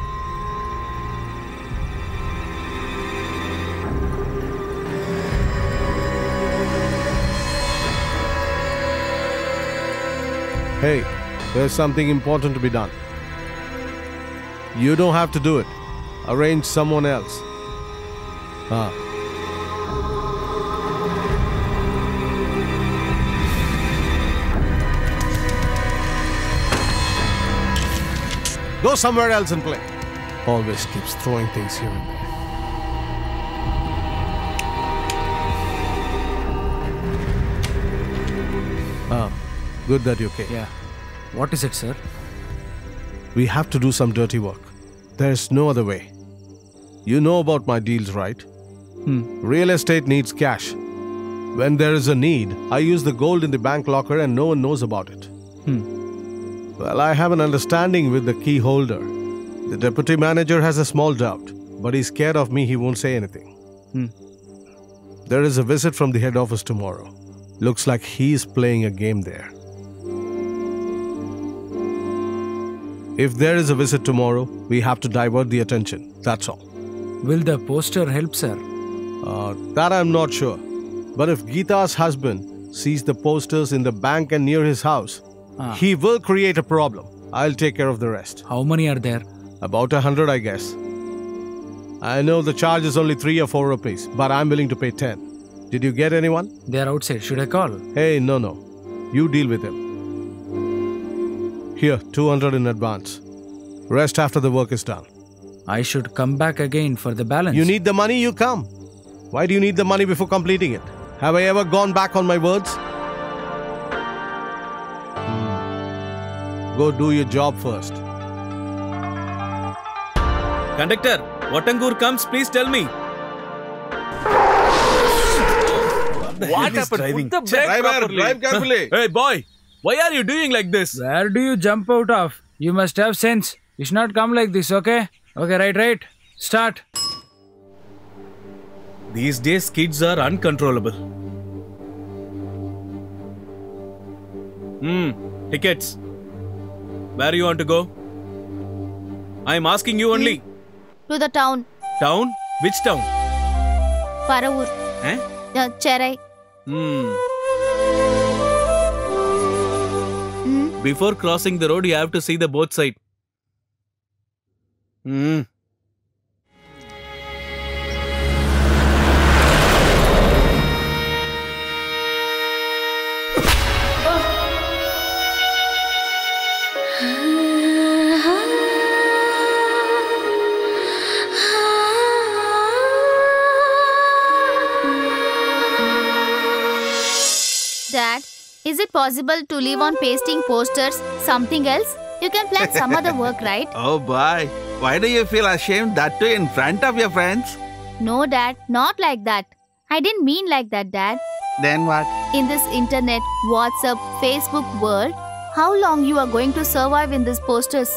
Hey, there's something important to be done. You don't have to do it. Arrange someone else. Go somewhere else and play. Always keeps throwing things here and there. Good that you came. Yeah. What is it, sir? We have to do some dirty work. There's no other way. You know about my deals, right? Real estate needs cash. When there is a need, I use the gold in the bank locker and no one knows about it. Well, I have an understanding with the key holder. The deputy manager has a small doubt, but he's scared of me, he won't say anything. There is a visit from the head office tomorrow. Looks like he's playing a game there. If there is a visit tomorrow, we have to divert the attention. That's all. Will the poster help, sir? That I'm not sure. But if Geeta's husband sees the posters in the bank and near his house, he will create a problem. I'll take care of the rest. How many are there? About 100, I guess. I know the charge is only 3 or 4 rupees, but I'm willing to pay 10. Did you get anyone? They are outside. Should I call? Hey, no. You deal with him. Here, 200 in advance. Rest after the work is done. I should come back again for the balance. You need the money, you come. Why do you need the money before completing it? Have I ever gone back on my words? Go do your job first. Conductor, Wattangur comes, please tell me. What happened? Put the brake properly. Drive carefully. Hey boy, why are you doing like this? Where do you jump out of? You must have sense. You should not come like this, okay? Okay, right. Start. These days kids are uncontrollable. Tickets. Where you want to go? I am asking you only. To the town. Town? Which town? Paravur. Chennai. Before crossing the road, you have to see the both side. Dad, is it possible to live on pasting posters something else? You can plan some other work, right? Oh boy, why do you feel ashamed that too in front of your friends? No, Dad, not like that. I didn't mean like that, Dad. Then what? In this internet, WhatsApp, Facebook world, how long you are going to survive in these posters?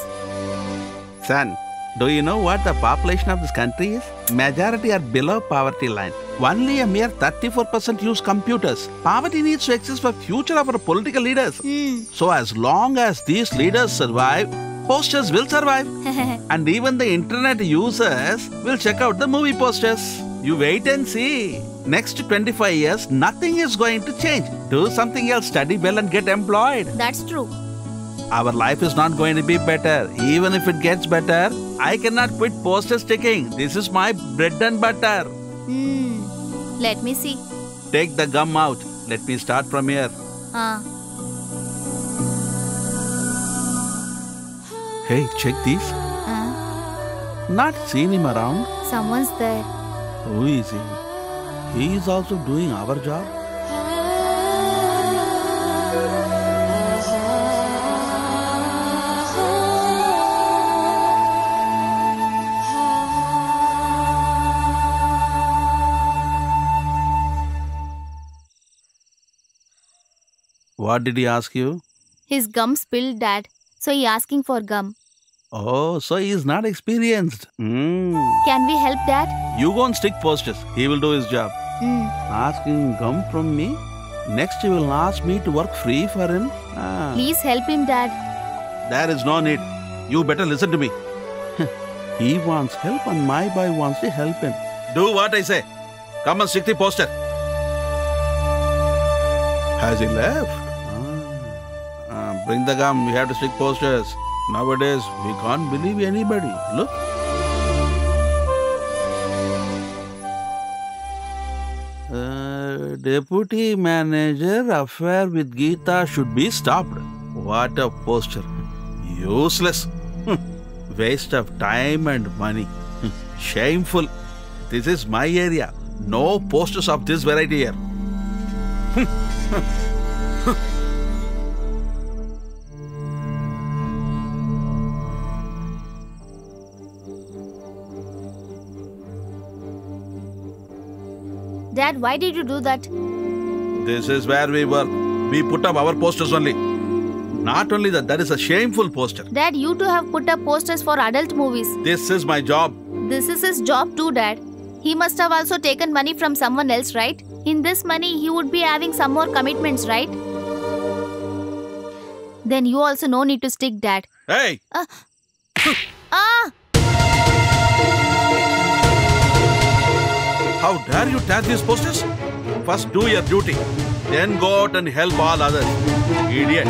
Son, do you know what the population of this country is? Majority are below poverty line. Only a mere 34% use computers. Poverty needs to exist for future of our political leaders. So as long as these leaders survive, posters will survive. And even the internet users will check out the movie posters. You wait and see. Next 25 years, nothing is going to change. Do something else, study well and get employed. That's true. Our life is not going to be better. Even if it gets better, I cannot quit poster sticking. This is my bread and butter. Let me see. Take the gum out. Let me start from here. Hey, check these. Not seen him around. Someone's there. Who is he? He is also doing our job. What did he ask you? His gum spilled, Dad. So he asking for gum. Oh, so he is not experienced. Can we help, Dad? You go and stick posters. He will do his job. Asking gum from me? Next he will ask me to work free for him. Please help him, Dad. There is no need. You better listen to me. He wants help and my boy wants to help him. Do what I say. Come and stick the poster. Has he left? Bring the gum. We have to stick posters. Nowadays, we can't believe anybody. Look. Deputy manager affair with Geeta should be stopped. What a poster. Useless. Waste of time and money. Shameful. This is my area. No posters of this variety here. Dad, why did you do that? This is where we work. We put up our posters only. Not only that, that is a shameful poster. Dad, you too have put up posters for adult movies. This is my job. This is his job too, Dad. He must have also taken money from someone else, right? In this money, he would be having some more commitments, right? Then you also no need to stick, Dad. Hey! How dare you tag these posters? First do your duty, then go out and help all others. Idiot.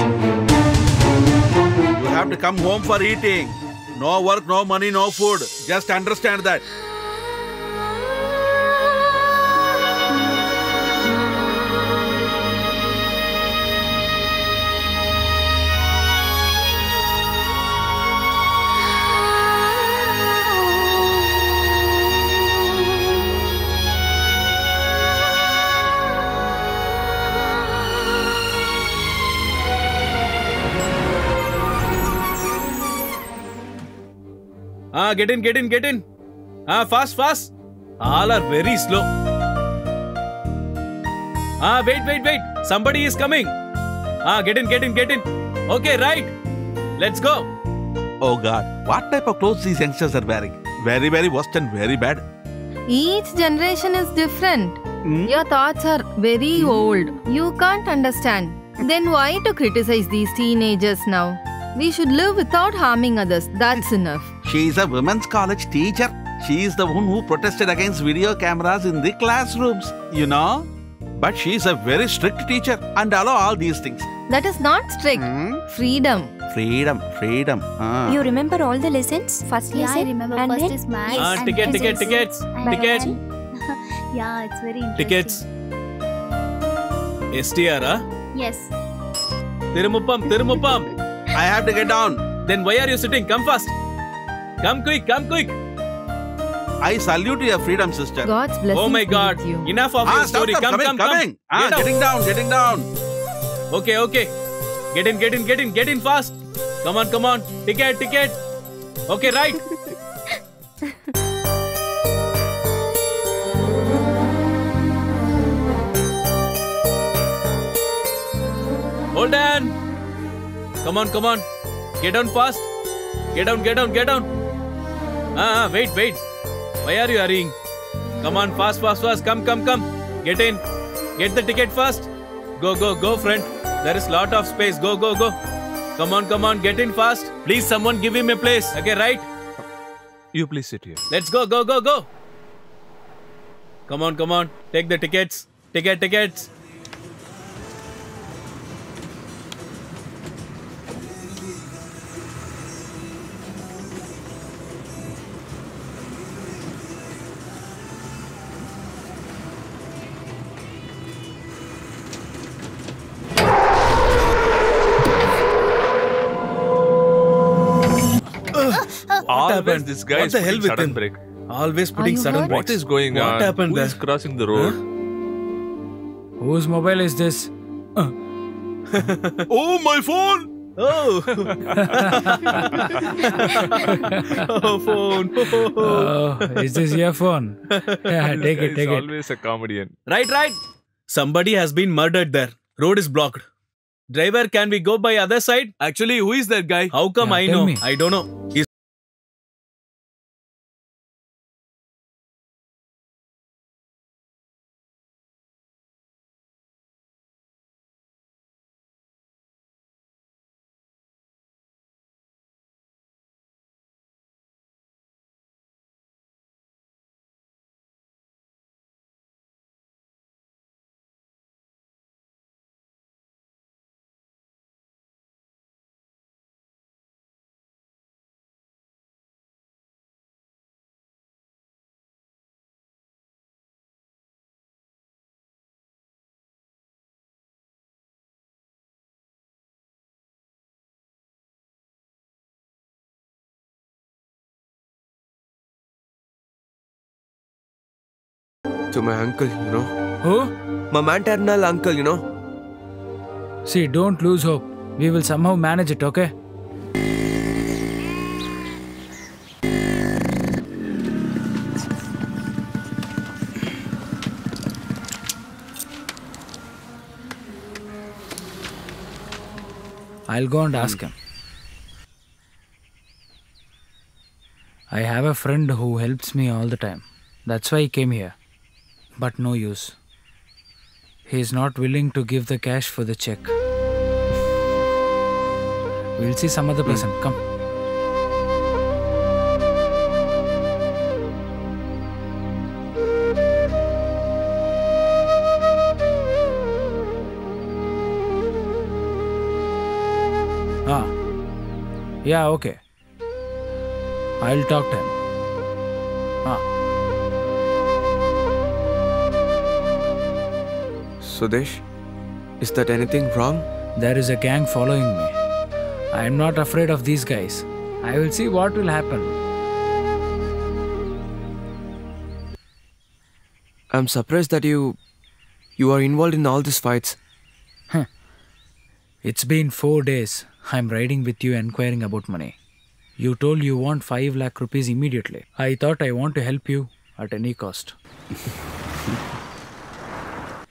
You have to come home for eating. No work, no money, no food. Just understand that. Get in. Fast. All are very slow. Wait. Somebody is coming. Get in. Okay, right. Let's go. Oh God, what type of clothes these youngsters are wearing? Very, very worst and very bad. Each generation is different. Your thoughts are very old. You can't understand. Then why to criticize these teenagers now? We should live without harming others. That's enough. She is a women's college teacher. She is the one who protested against video cameras in the classrooms, you know. But she is a very strict teacher and allow all these things. That is not strict. Freedom. Freedom. You remember all the lessons? First lesson? I remember and first then? is maths. Tickets. Yeah, it's very interesting. Tickets. STR, Yes. Tirumuppam. I have to get down. Then why are you sitting? Come fast. Come quick. I salute your freedom, sister. God's blessing. Oh my God. With you. Enough of your story. Come. Coming. Getting down. Okay. Get in fast. Come on. Ticket. Okay, right. Hold on. Come on. Get down fast. Get down. Wait. Why are you hurrying? Come on, fast. Come. Get in. Get the ticket first. Go, friend. There is lot of space. Go. Come on. Get in fast. Please, someone give him a place. Okay, right? You please sit here. Let's go. Come on. Take the tickets. Tickets. Always this guy is putting sudden brake. Always putting sudden brakes. What is going on? What happened Who there? is crossing the road? Whose mobile is this? Oh, my phone! Oh! Phone! Is this your phone? Yeah, take it. He's always a comedian. Right. Somebody has been murdered there. Road is blocked. Driver, can we go by other side? Actually, who is that guy? How come I tell know? me. I don't know. He's To my uncle, you know. Who? My maternal uncle, you know. See, don't lose hope. We will somehow manage it, okay? I'll go and ask him. I have a friend who helps me all the time. That's why he came here. But no use. He is not willing to give the cash for the check. We'll see some other person. Come. Yeah, okay. I'll talk to him. Sudesh, is that anything wrong? There is a gang following me. I am not afraid of these guys. I will see what will happen. I'm surprised that you are involved in all these fights. It's been 4 days. I'm riding with you inquiring about money. You told you want 5 lakh rupees immediately. I thought I want to help you at any cost.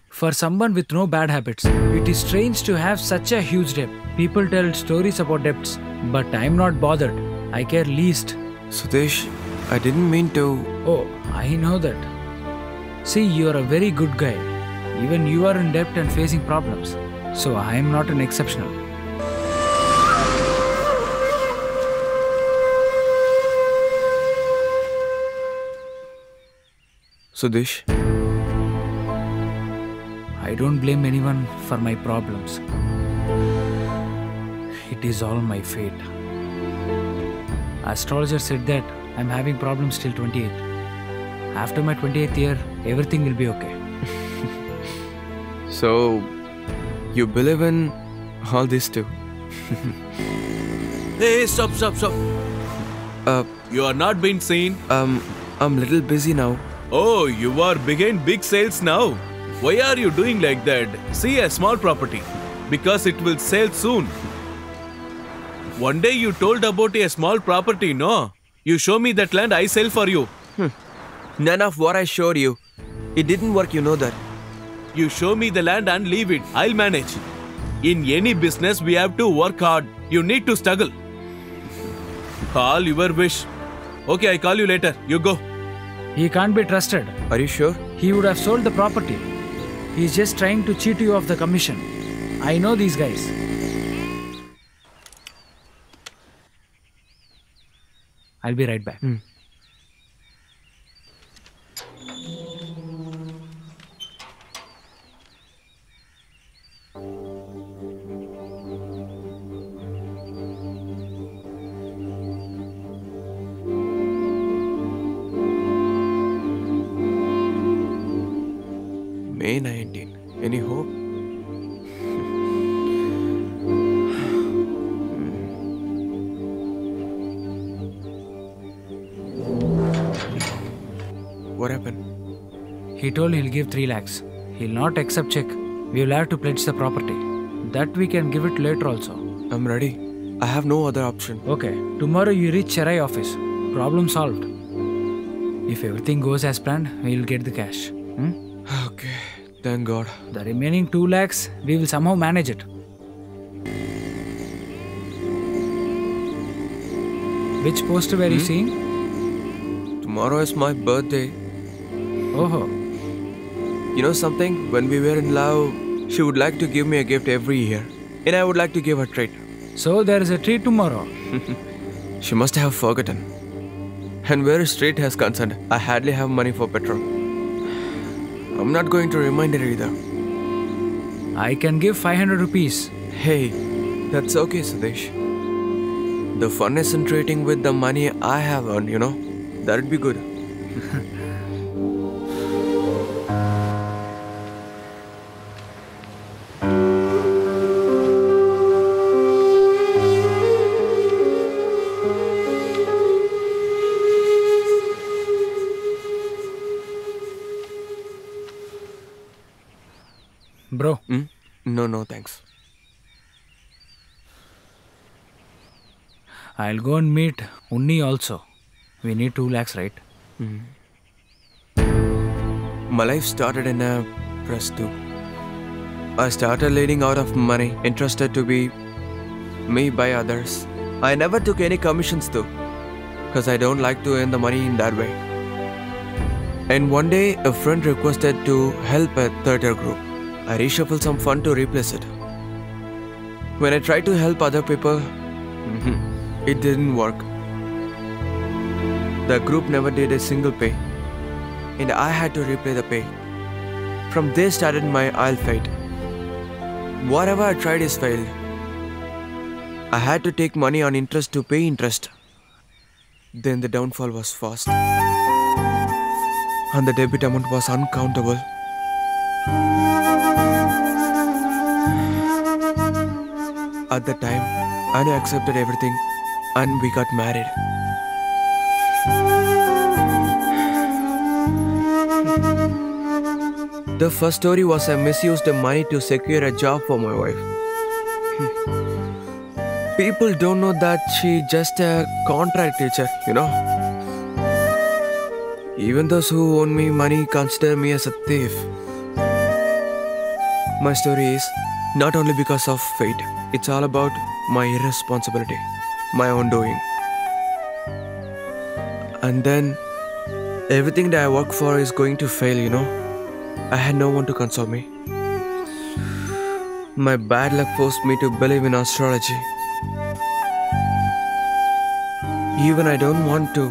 For someone with no bad habits, it is strange to have such a huge debt. People tell stories about debts, but I'm not bothered. I care least. Sudesh, I didn't mean to... Oh, I know that. See, you are a very good guy. Even you are in debt and facing problems. So I am not an exceptional. Sudesh, I don't blame anyone for my problems. It is all my fate. Astrologer said that I'm having problems till 28. After my 28th year, everything will be okay. So, you believe in all this too? Hey, stop. You are not being seen. I'm little busy now. Oh, you are behind big sales now. Why are you doing like that? See a small property. Because it will sell soon. One day you told about a small property, no? You show me that land, I sell for you. None of what I showed you. It didn't work, you know that. You show me the land and leave it. I'll manage. In any business, we have to work hard. You need to struggle. Call your wish. Okay, I call you later. You go. He can't be trusted. Are you sure? He would have sold the property. He's just trying to cheat you of the commission. I know these guys. I'll be right back. May 19. Any hope? What happened? He told he'll give 3 lakhs. He'll not accept check. We'll have to pledge the property. That we can give it later also. I'm ready. I have no other option. Okay. Tomorrow you reach Chennai office. Problem solved. If everything goes as planned, we'll get the cash. Okay. Thank God. The remaining 2 lakhs, we will somehow manage it. Which poster were you seeing? Tomorrow is my birthday. Oh. You know something? When we were in love, she would like to give me a gift every year. And I would like to give her a treat. So there is a treat tomorrow. She must have forgotten. And where is treat has concerned, I hardly have money for petrol. I'm not going to remind her either. I can give 500 rupees. Hey, that's okay, Sudesh. The fun is in treating with the money I have earned, you know. That'd be good. Bro. No, thanks. I'll go and meet Unni also. We need 2 lakhs, right? My life started in a press too. I started leading out of money, interested to be me by others. I never took any commissions though, because I don't like to earn the money in that way. And one day, a friend requested to help a theatre group. I reshuffled some fund to replace it. When I tried to help other people, it didn't work. The group never did a single pay, and I had to repay the pay. From there started my ill fate. Whatever I tried is failed. I had to take money on interest to pay interest. Then the downfall was fast, and the debit amount was uncountable. At the time, Anu accepted everything and we got married. The first story was I misused the money to secure a job for my wife. People don't know that she's just a contract teacher, you know. Even those who owe me money consider me as a thief. My story is not only because of fate, it's all about my irresponsibility, my own doing. And then everything that I work for is going to fail, you know. I had no one to console me. My bad luck forced me to believe in astrology. Even I don't want to.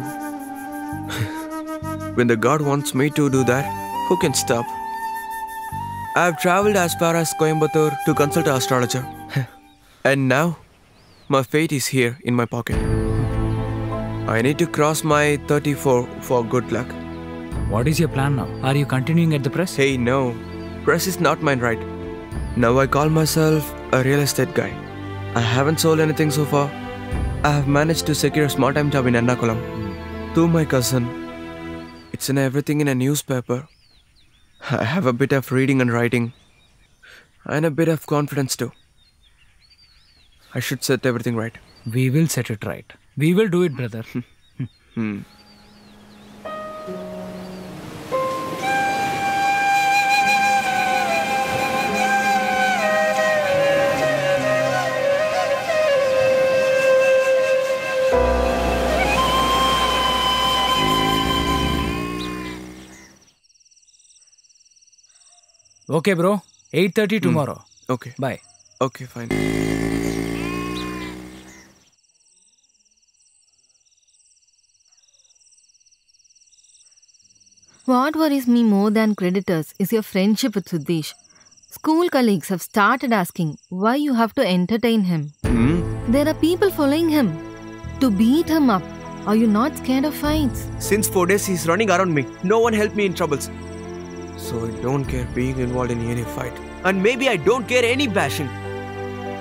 When the God wants me to do that, who can stop? I have traveled as far as Coimbatore to consult an astrologer. And now, my fate is here in my pocket. I need to cross my 34 for good luck. What is your plan now? Are you continuing at the press? Hey, no. Press is not mine, right? Now I call myself a real estate guy. I haven't sold anything so far. I have managed to secure a small-time job in Ernakulam. To my cousin. It's in everything in a newspaper. I have a bit of reading and writing. And a bit of confidence too. I should set everything right. We will set it right. We will do it, brother. Okay, bro. 8:30 tomorrow. Okay. Bye. Okay, fine. What worries me more than creditors is your friendship with Sudesh. School colleagues have started asking why you have to entertain him. There are people following him to beat him up. Are you not scared of fights? Since 4 days he's running around me. No one helped me in troubles. So I don't care being involved in any fight. And maybe I don't care any bashing.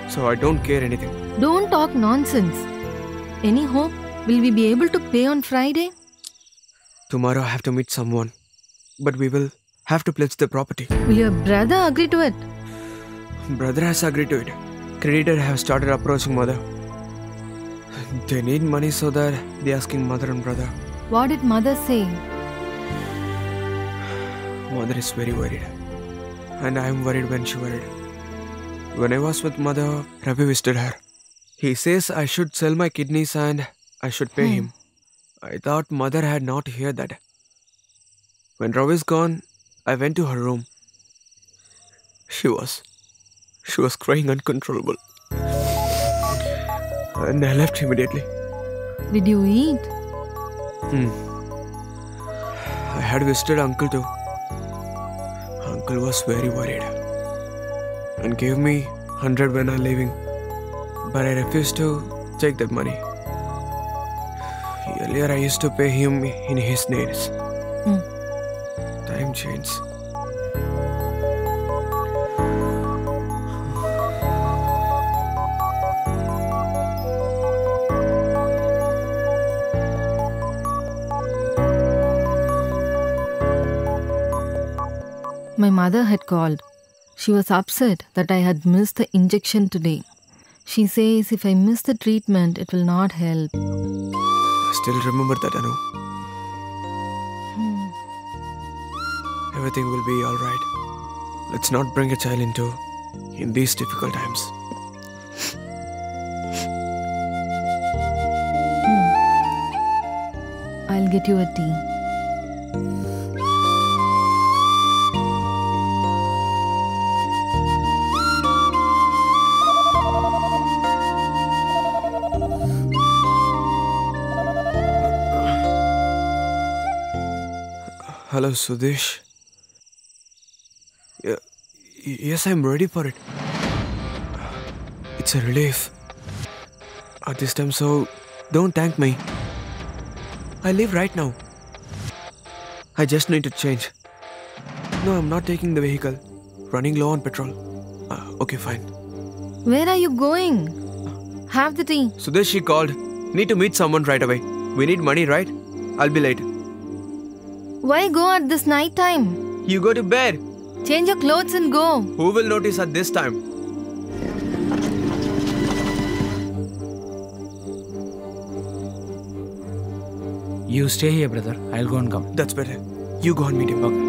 So I don't care anything. Don't talk nonsense. Any hope? Will we be able to pay on Friday? Tomorrow I have to meet someone. But we will have to pledge the property. Will your brother agree to it? Brother has agreed to it. Creditor have started approaching mother. They need money so that they're asking mother and brother. What did mother say? Mother is very worried. And I am worried when she worried. When I was with mother, Ravi visited her. He says I should sell my kidneys and I should pay him. I thought mother had not heard that. When Ravi is gone, I went to her room. She was crying uncontrollable. And I left immediately. Did you eat? I had visited uncle too. Uncle was very worried and gave me 100 when I'm leaving. But I refused to take that money. Earlier I used to pay him in his needs. Time changed. My mother had called. She was upset that I had missed the injection today. She says if I miss the treatment, it will not help. I still remember that, Anu. Everything will be alright. Let's not bring a child into in these difficult times. I'll get you a tea. Hello, Sudesh. Yes, I'm ready for it. It's a relief. At this time, so don't thank me. I live right now. I just need to change. No, I'm not taking the vehicle. Running low on petrol. Okay, fine. Where are you going? Have the tea. Sudesh, she called. Need to meet someone right away. We need money, right? I'll be late. Why go at this night time? You go to bed. Change your clothes and go. Who will notice at this time? You stay here, brother. I'll go and come. That's better. You go and meet him. Okay.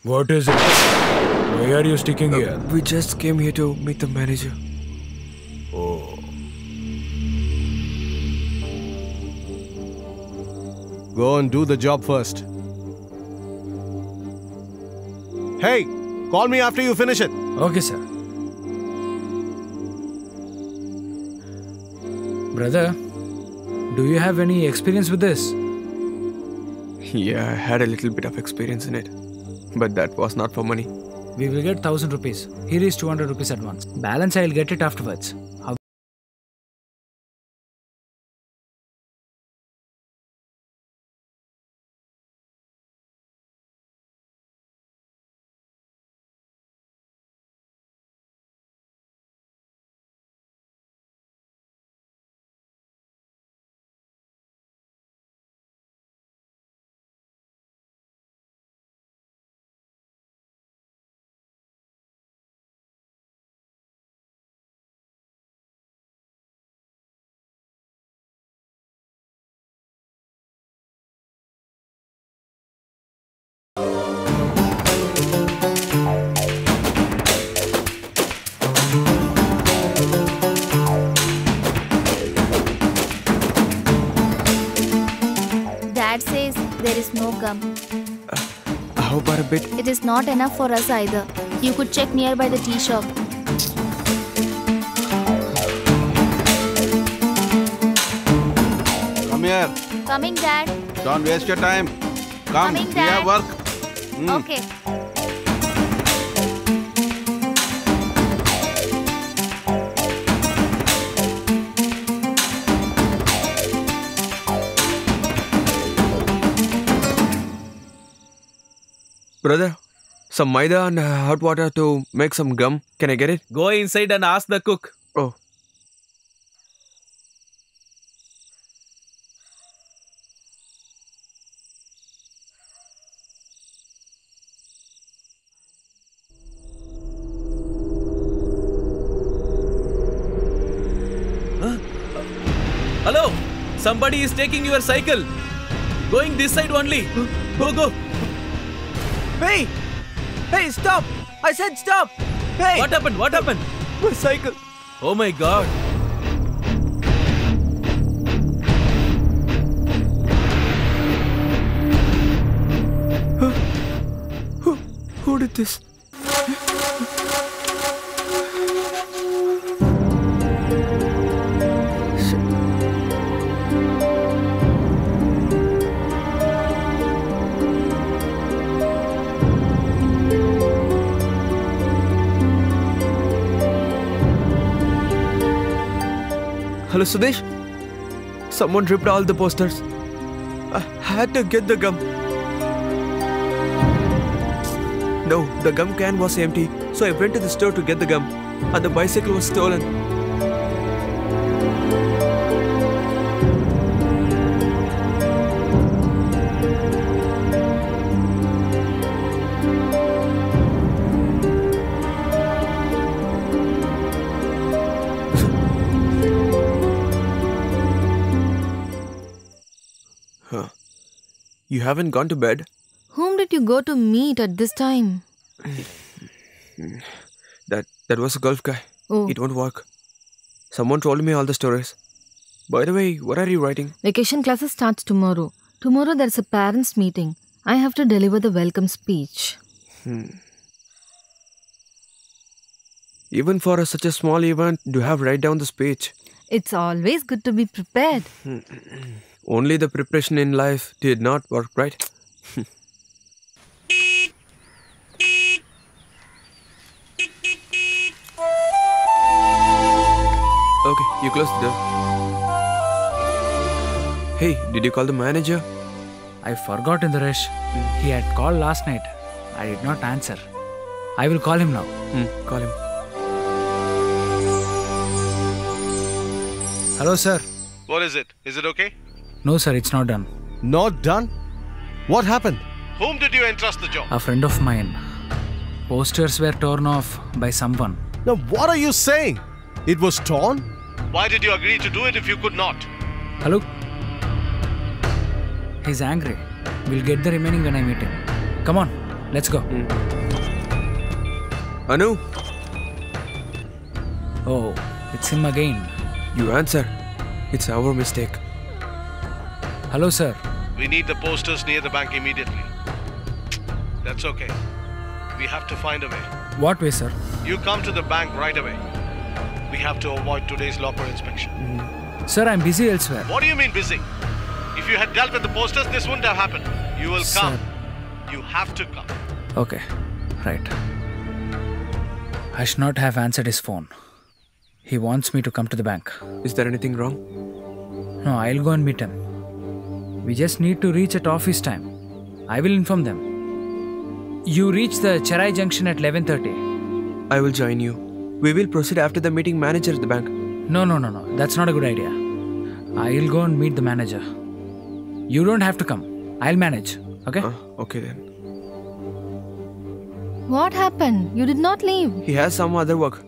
What is it? Why are you sticking here? We just came here to meet the manager. Oh. Go and do the job first. Hey, call me after you finish it. Okay, sir. Brother, do you have any experience with this? Yeah, I had a little bit of experience in it. But that was not for money. We will get 1,000 rupees. Here is 200 rupees advance. Balance I'll get it afterwards. How? Dad says there is no gum. How about a bit? It is not enough for us either. You could check nearby the tea shop. Come here. Coming, Dad. Don't waste your time. Come, Coming, we Dad. have work. Okay. Brother, some maida and hot water to make some gum. Can I get it? Go inside and ask the cook. Oh. Hello? Somebody is taking your cycle. Going this side only. Go, go. Hey! Hey, stop! I said stop! Hey! What happened? What happened? My cycle. Oh my God. Who did this? Hello, Sudesh. Someone ripped all the posters. I had to get the gum. No, the gum can was empty, so I went to the store to get the gum, and the bicycle was stolen. Huh. You haven't gone to bed? Whom did you go to meet at this time? That was a golf guy. Oh. It won't work. Someone told me all the stories. By the way, what are you writing? Vacation classes starts tomorrow. Tomorrow there's a parents' meeting. I have to deliver the welcome speech. Even for such a small event, do you have write down the speech? It's always good to be prepared. Only the preparation in life did not work, right? Okay, you close the door. Hey, did you call the manager? I forgot in the rush. He had called last night. I did not answer. I will call him now. Call him. Hello, sir. What is it? Is it okay? No, sir, it's not done. Not done? What happened? Whom did you entrust the job? A friend of mine. Posters were torn off by someone. Now, what are you saying? It was torn? Why did you agree to do it if you could not? Hello? He's angry. We'll get the remaining when I meet him. Come on, let's go. Anu? Oh, it's him again. You answer. It's our mistake. Hello, sir. We need the posters near the bank immediately. That's okay. We have to find a way. What way, sir? You come to the bank right away. We have to avoid today's locker inspection. Sir, I'm busy elsewhere. What do you mean busy? If you had dealt with the posters, this wouldn't have happened. You will come. You have to come. Okay, right. I should not have answered his phone. He wants me to come to the bank. Is there anything wrong? No, I'll go and meet him. We just need to reach at office time. I will inform them. You reach the Cherai junction at 11:30. I will join you. We will proceed after the meeting manager at the bank. No. That's not a good idea. I'll go and meet the manager. You don't have to come. I'll manage. Okay? Okay then. What happened? You did not leave. He has some other work.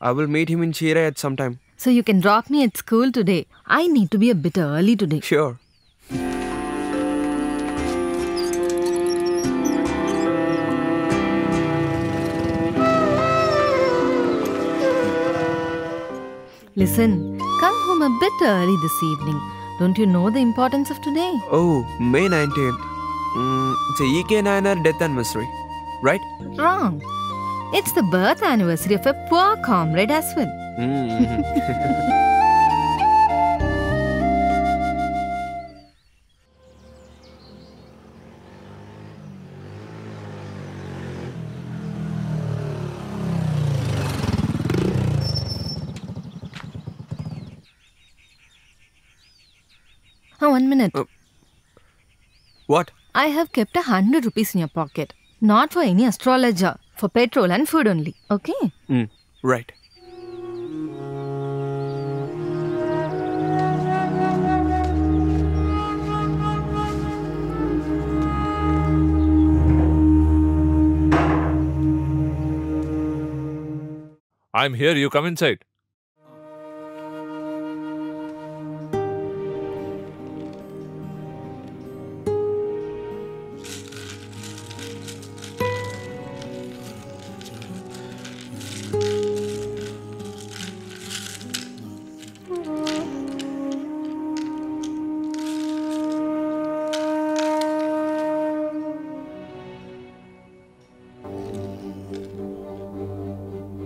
I will meet him in Cherai at some time. So you can drop me at school today. I need to be a bit early today. Sure. Listen, come home a bit early this evening. Don't you know the importance of today? Oh, May 19th. It's a E.K. Nayanar death anniversary, right? Wrong. It's the birth anniversary of a poor comrade as well. Oh, 1 minute. What? I have kept 100 rupees in your pocket. Not for any astrologer. For petrol and food only. Okay? Right. I'm here. You come inside.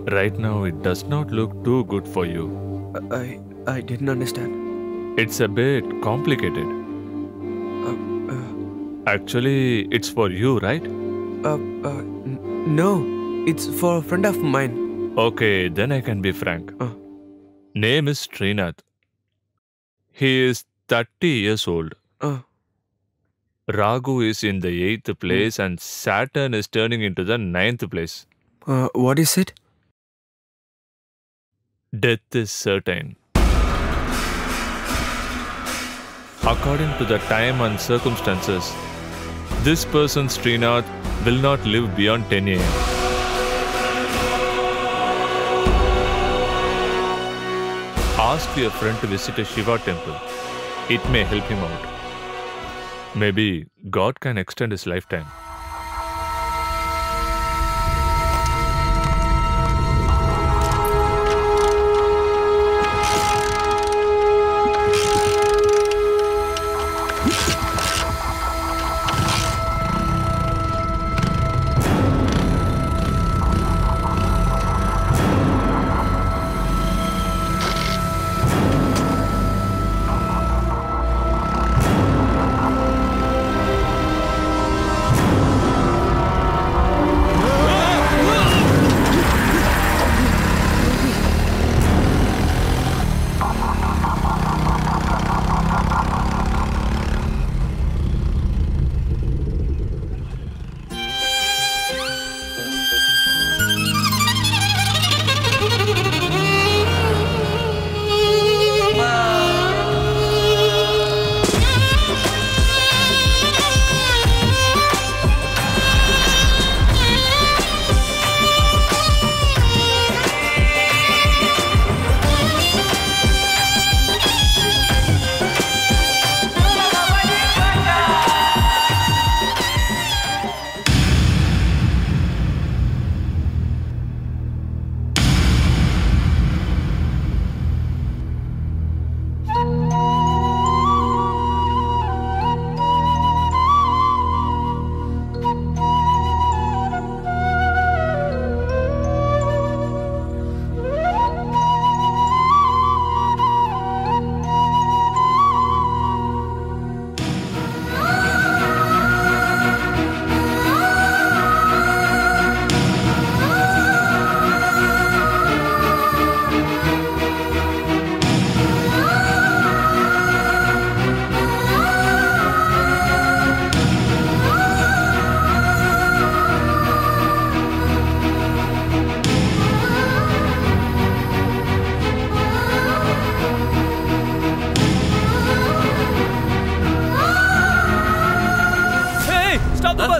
Right now, it does not look too good for you. I didn't understand. It's a bit complicated. Actually, it's for you, right? No. It's for a friend of mine. Okay, then I can be frank. Name is Srinath. He is 30 years old. Raghu is in the 8th place and Saturn is turning into the 9th place. What is it? Death is certain. According to the time and circumstances, this person, Srinath, will not live beyond 10 a.m. Ask your friend to visit a Shiva temple. It may help him out. Maybe God can extend his lifetime.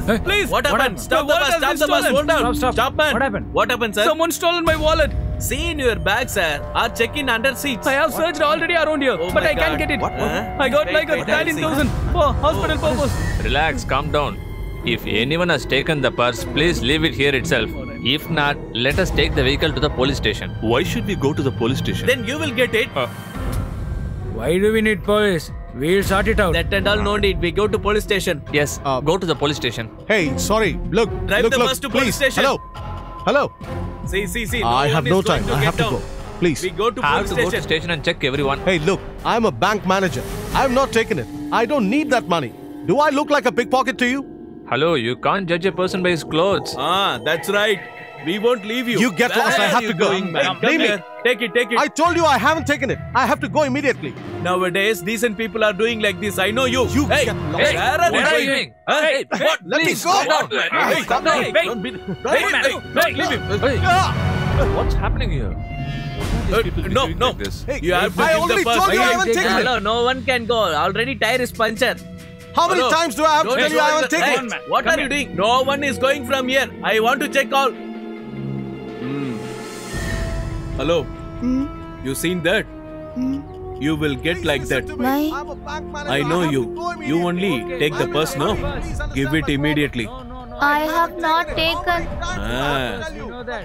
Please. What happened? Stop the bus. Stop the bus. Hold down. Stop, man. What happened? What happened, sir? Someone stolen my wallet. See in your bag, sir. Or check in under seats. I have searched already around here, but I can't get it. I got like a 19,000 for hospital purpose. Relax, calm down. If anyone has taken the purse, please leave it here itself. If not, let us take the vehicle to the police station. Why should we go to the police station? Then you will get it. Why do we need police? We'll sort it out. That and all no need. We go to police station. Yes, go to the police station. Hey, sorry. Look. Drive look, the look, bus to please. police station. Hello. See. I have no time. I have to go. Please. We go to police Go to station and check everyone. Hey, look. I'm a bank manager. I have not taken it. I don't need that money. Do I look like a pickpocket to you? Hello, you can't judge a person by his clothes. That's right. We won't leave you. You get lost. I have to go. Leave me. Take it. I told you I haven't taken it. I have to go immediately. Nowadays, decent people are doing like this. I know you. Hey, get lost. Where are you going? Hey, what? Let me go. What's happening here? No. You have to I give already the purse. told you I haven't taken it. Hello, no one can go. Already tire is punctured. How many times do I have to tell you I haven't taken it? What are you doing? No one is going from here. I want to check all. Hello. You seen that? You will get like that. Why? I know you. You only take the purse, no? Give it immediately. I have not taken.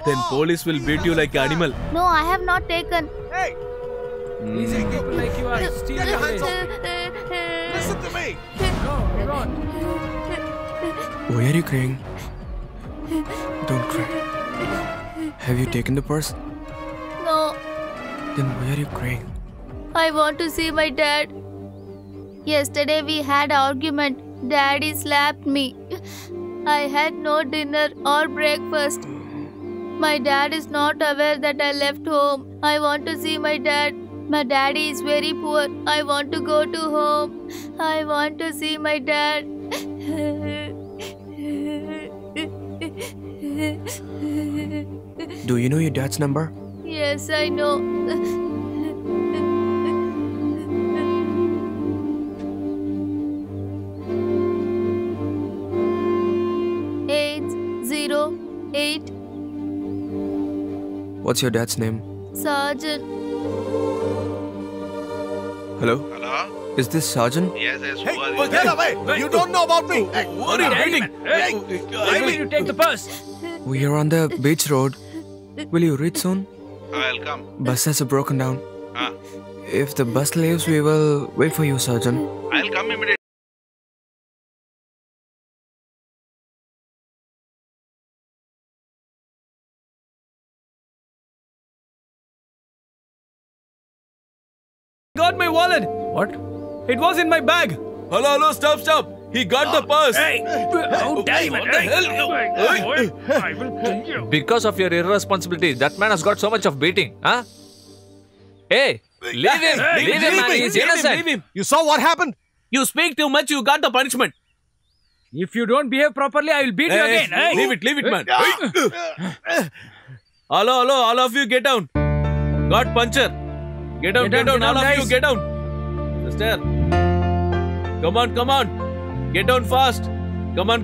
Then police will beat you like animal. No, I have not taken. Hey! These people like you are stealing this. Listen to me! Why are you crying? Don't cry. Have you taken the purse? No, Then why are you crying? I want to see my dad. Yesterday we had an argument. Daddy slapped me. I had no dinner or breakfast. My dad is not aware that I left home. I want to see my dad. My daddy is very poor. I want to go to home. I want to see my dad. Do you know your dad's number? Yes, I know. 808. What's your dad's name? Sergeant. Hello? Is this Sergeant? Yes. Hey, get away! You don't know about me! What are you waiting? Why will you take the purse? We are on the beach road. Will you reach soon? I'll come. Bus has broken down. If the bus leaves, we will wait for you, Sergeant. I'll come immediately. Got my wallet. What? It was in my bag. Hello, stop. He got the purse. How dare you? I will kill you. Because of your irresponsibility, that man has got so much of beating. Huh? Hey, leave him. Leave him, man. He's innocent. Leave him. You saw what happened? You speak too much, you got the punishment. If you don't behave properly, I will beat you again. Hey. Leave it, man. Hello, all of you get down. Got puncture. Get down, all of you, get down. Sister. Come on. Get down fast. Come on.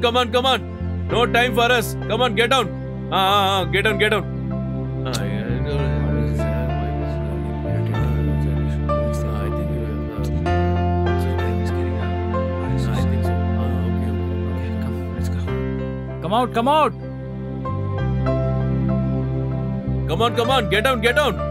No time for us. Come on, get down. Get down. Come out. Come on. Get down.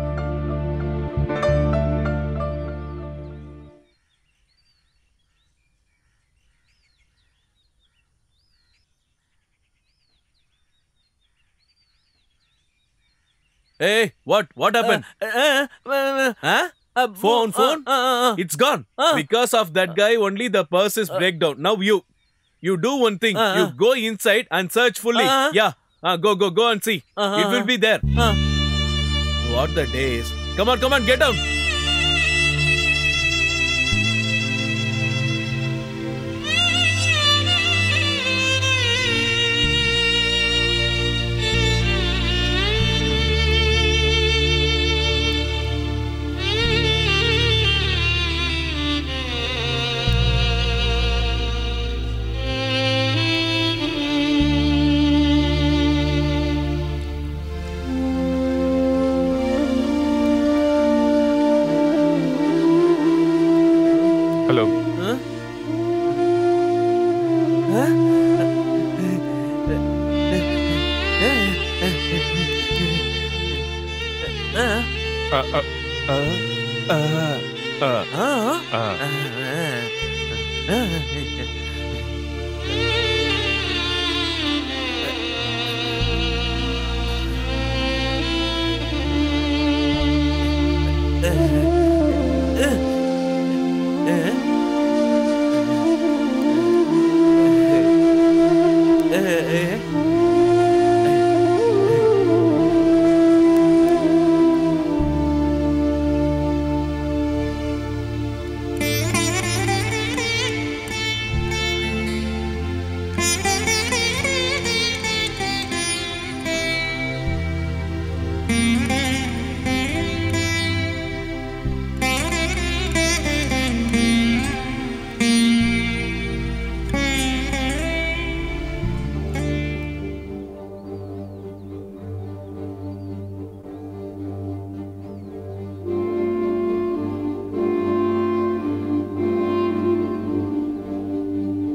Hey, what happened? Phone? It's gone. Because of that guy, only the purse is breakdown. Now you do one thing. You go inside and search fully. Yeah. Go and see. It will be there. What the days. Come on, get down. Hello.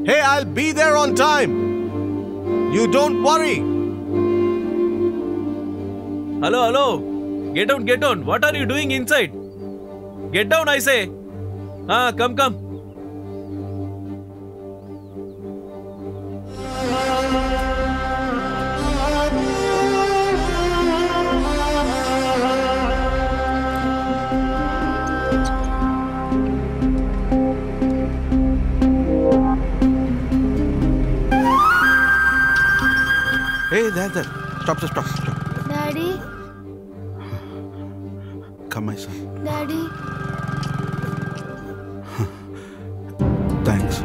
Hey, I'll be there on time. You don't worry. Hello, hello. Get down, get down. What are you doing inside? Get down, I say. Come, come. Hey, there. Stop. Daddy, Come, my son. Daddy. Thanks.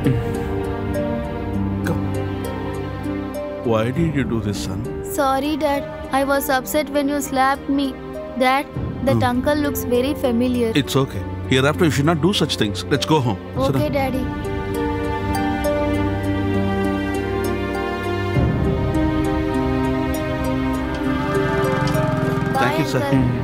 Come. Why did you do this, son? Sorry, Dad. I was upset when you slapped me. Dad, that uncle looks very familiar. It's okay. Hereafter, you should not do such things. Let's go home. Sit Okay, down. Daddy. Thank you, sir.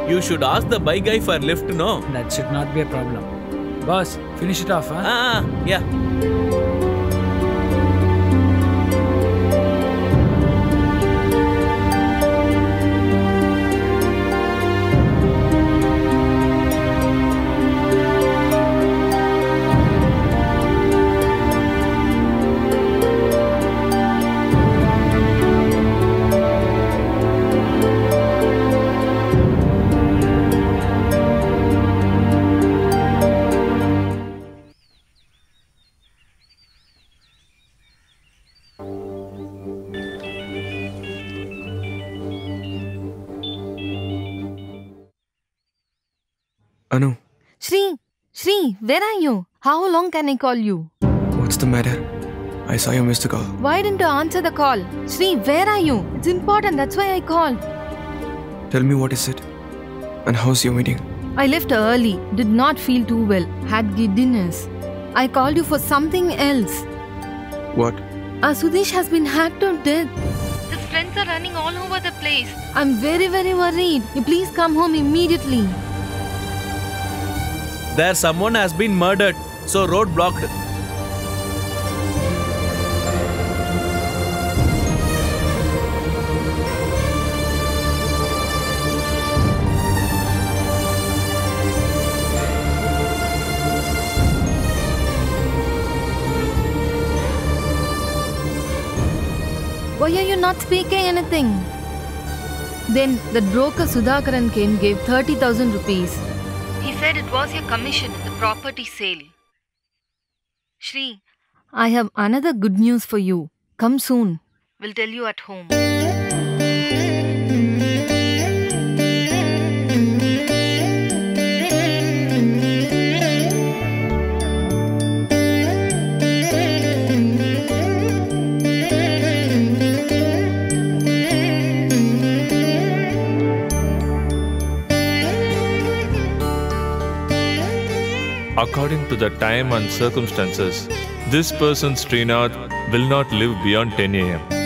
You should ask the bike guy for lift, no? That should not be a problem. Boss, finish it off, huh? Yeah. Anu, Shri, where are you? How long can I call you? what's the matter? I saw your missed call. Why didn't you answer the call? Shri, where are you? It's important, that's why I called. Tell me, what is it? And how's your meeting? I left early, did not feel too well, had giddiness. I called you for something else. What? Sudesh has been hacked to death. His friends are running all over the place. I'm very worried. You please come home immediately. There someone has been murdered, so road blocked. Why are you not speaking anything? Then the broker Sudhakaran came, gave 30,000 rupees. He said it was your commission in the property sale. Shri, I have another good news for you. Come soon. will tell you at home. According to the time and circumstances, This person, Srinath, will not live beyond 10 a.m.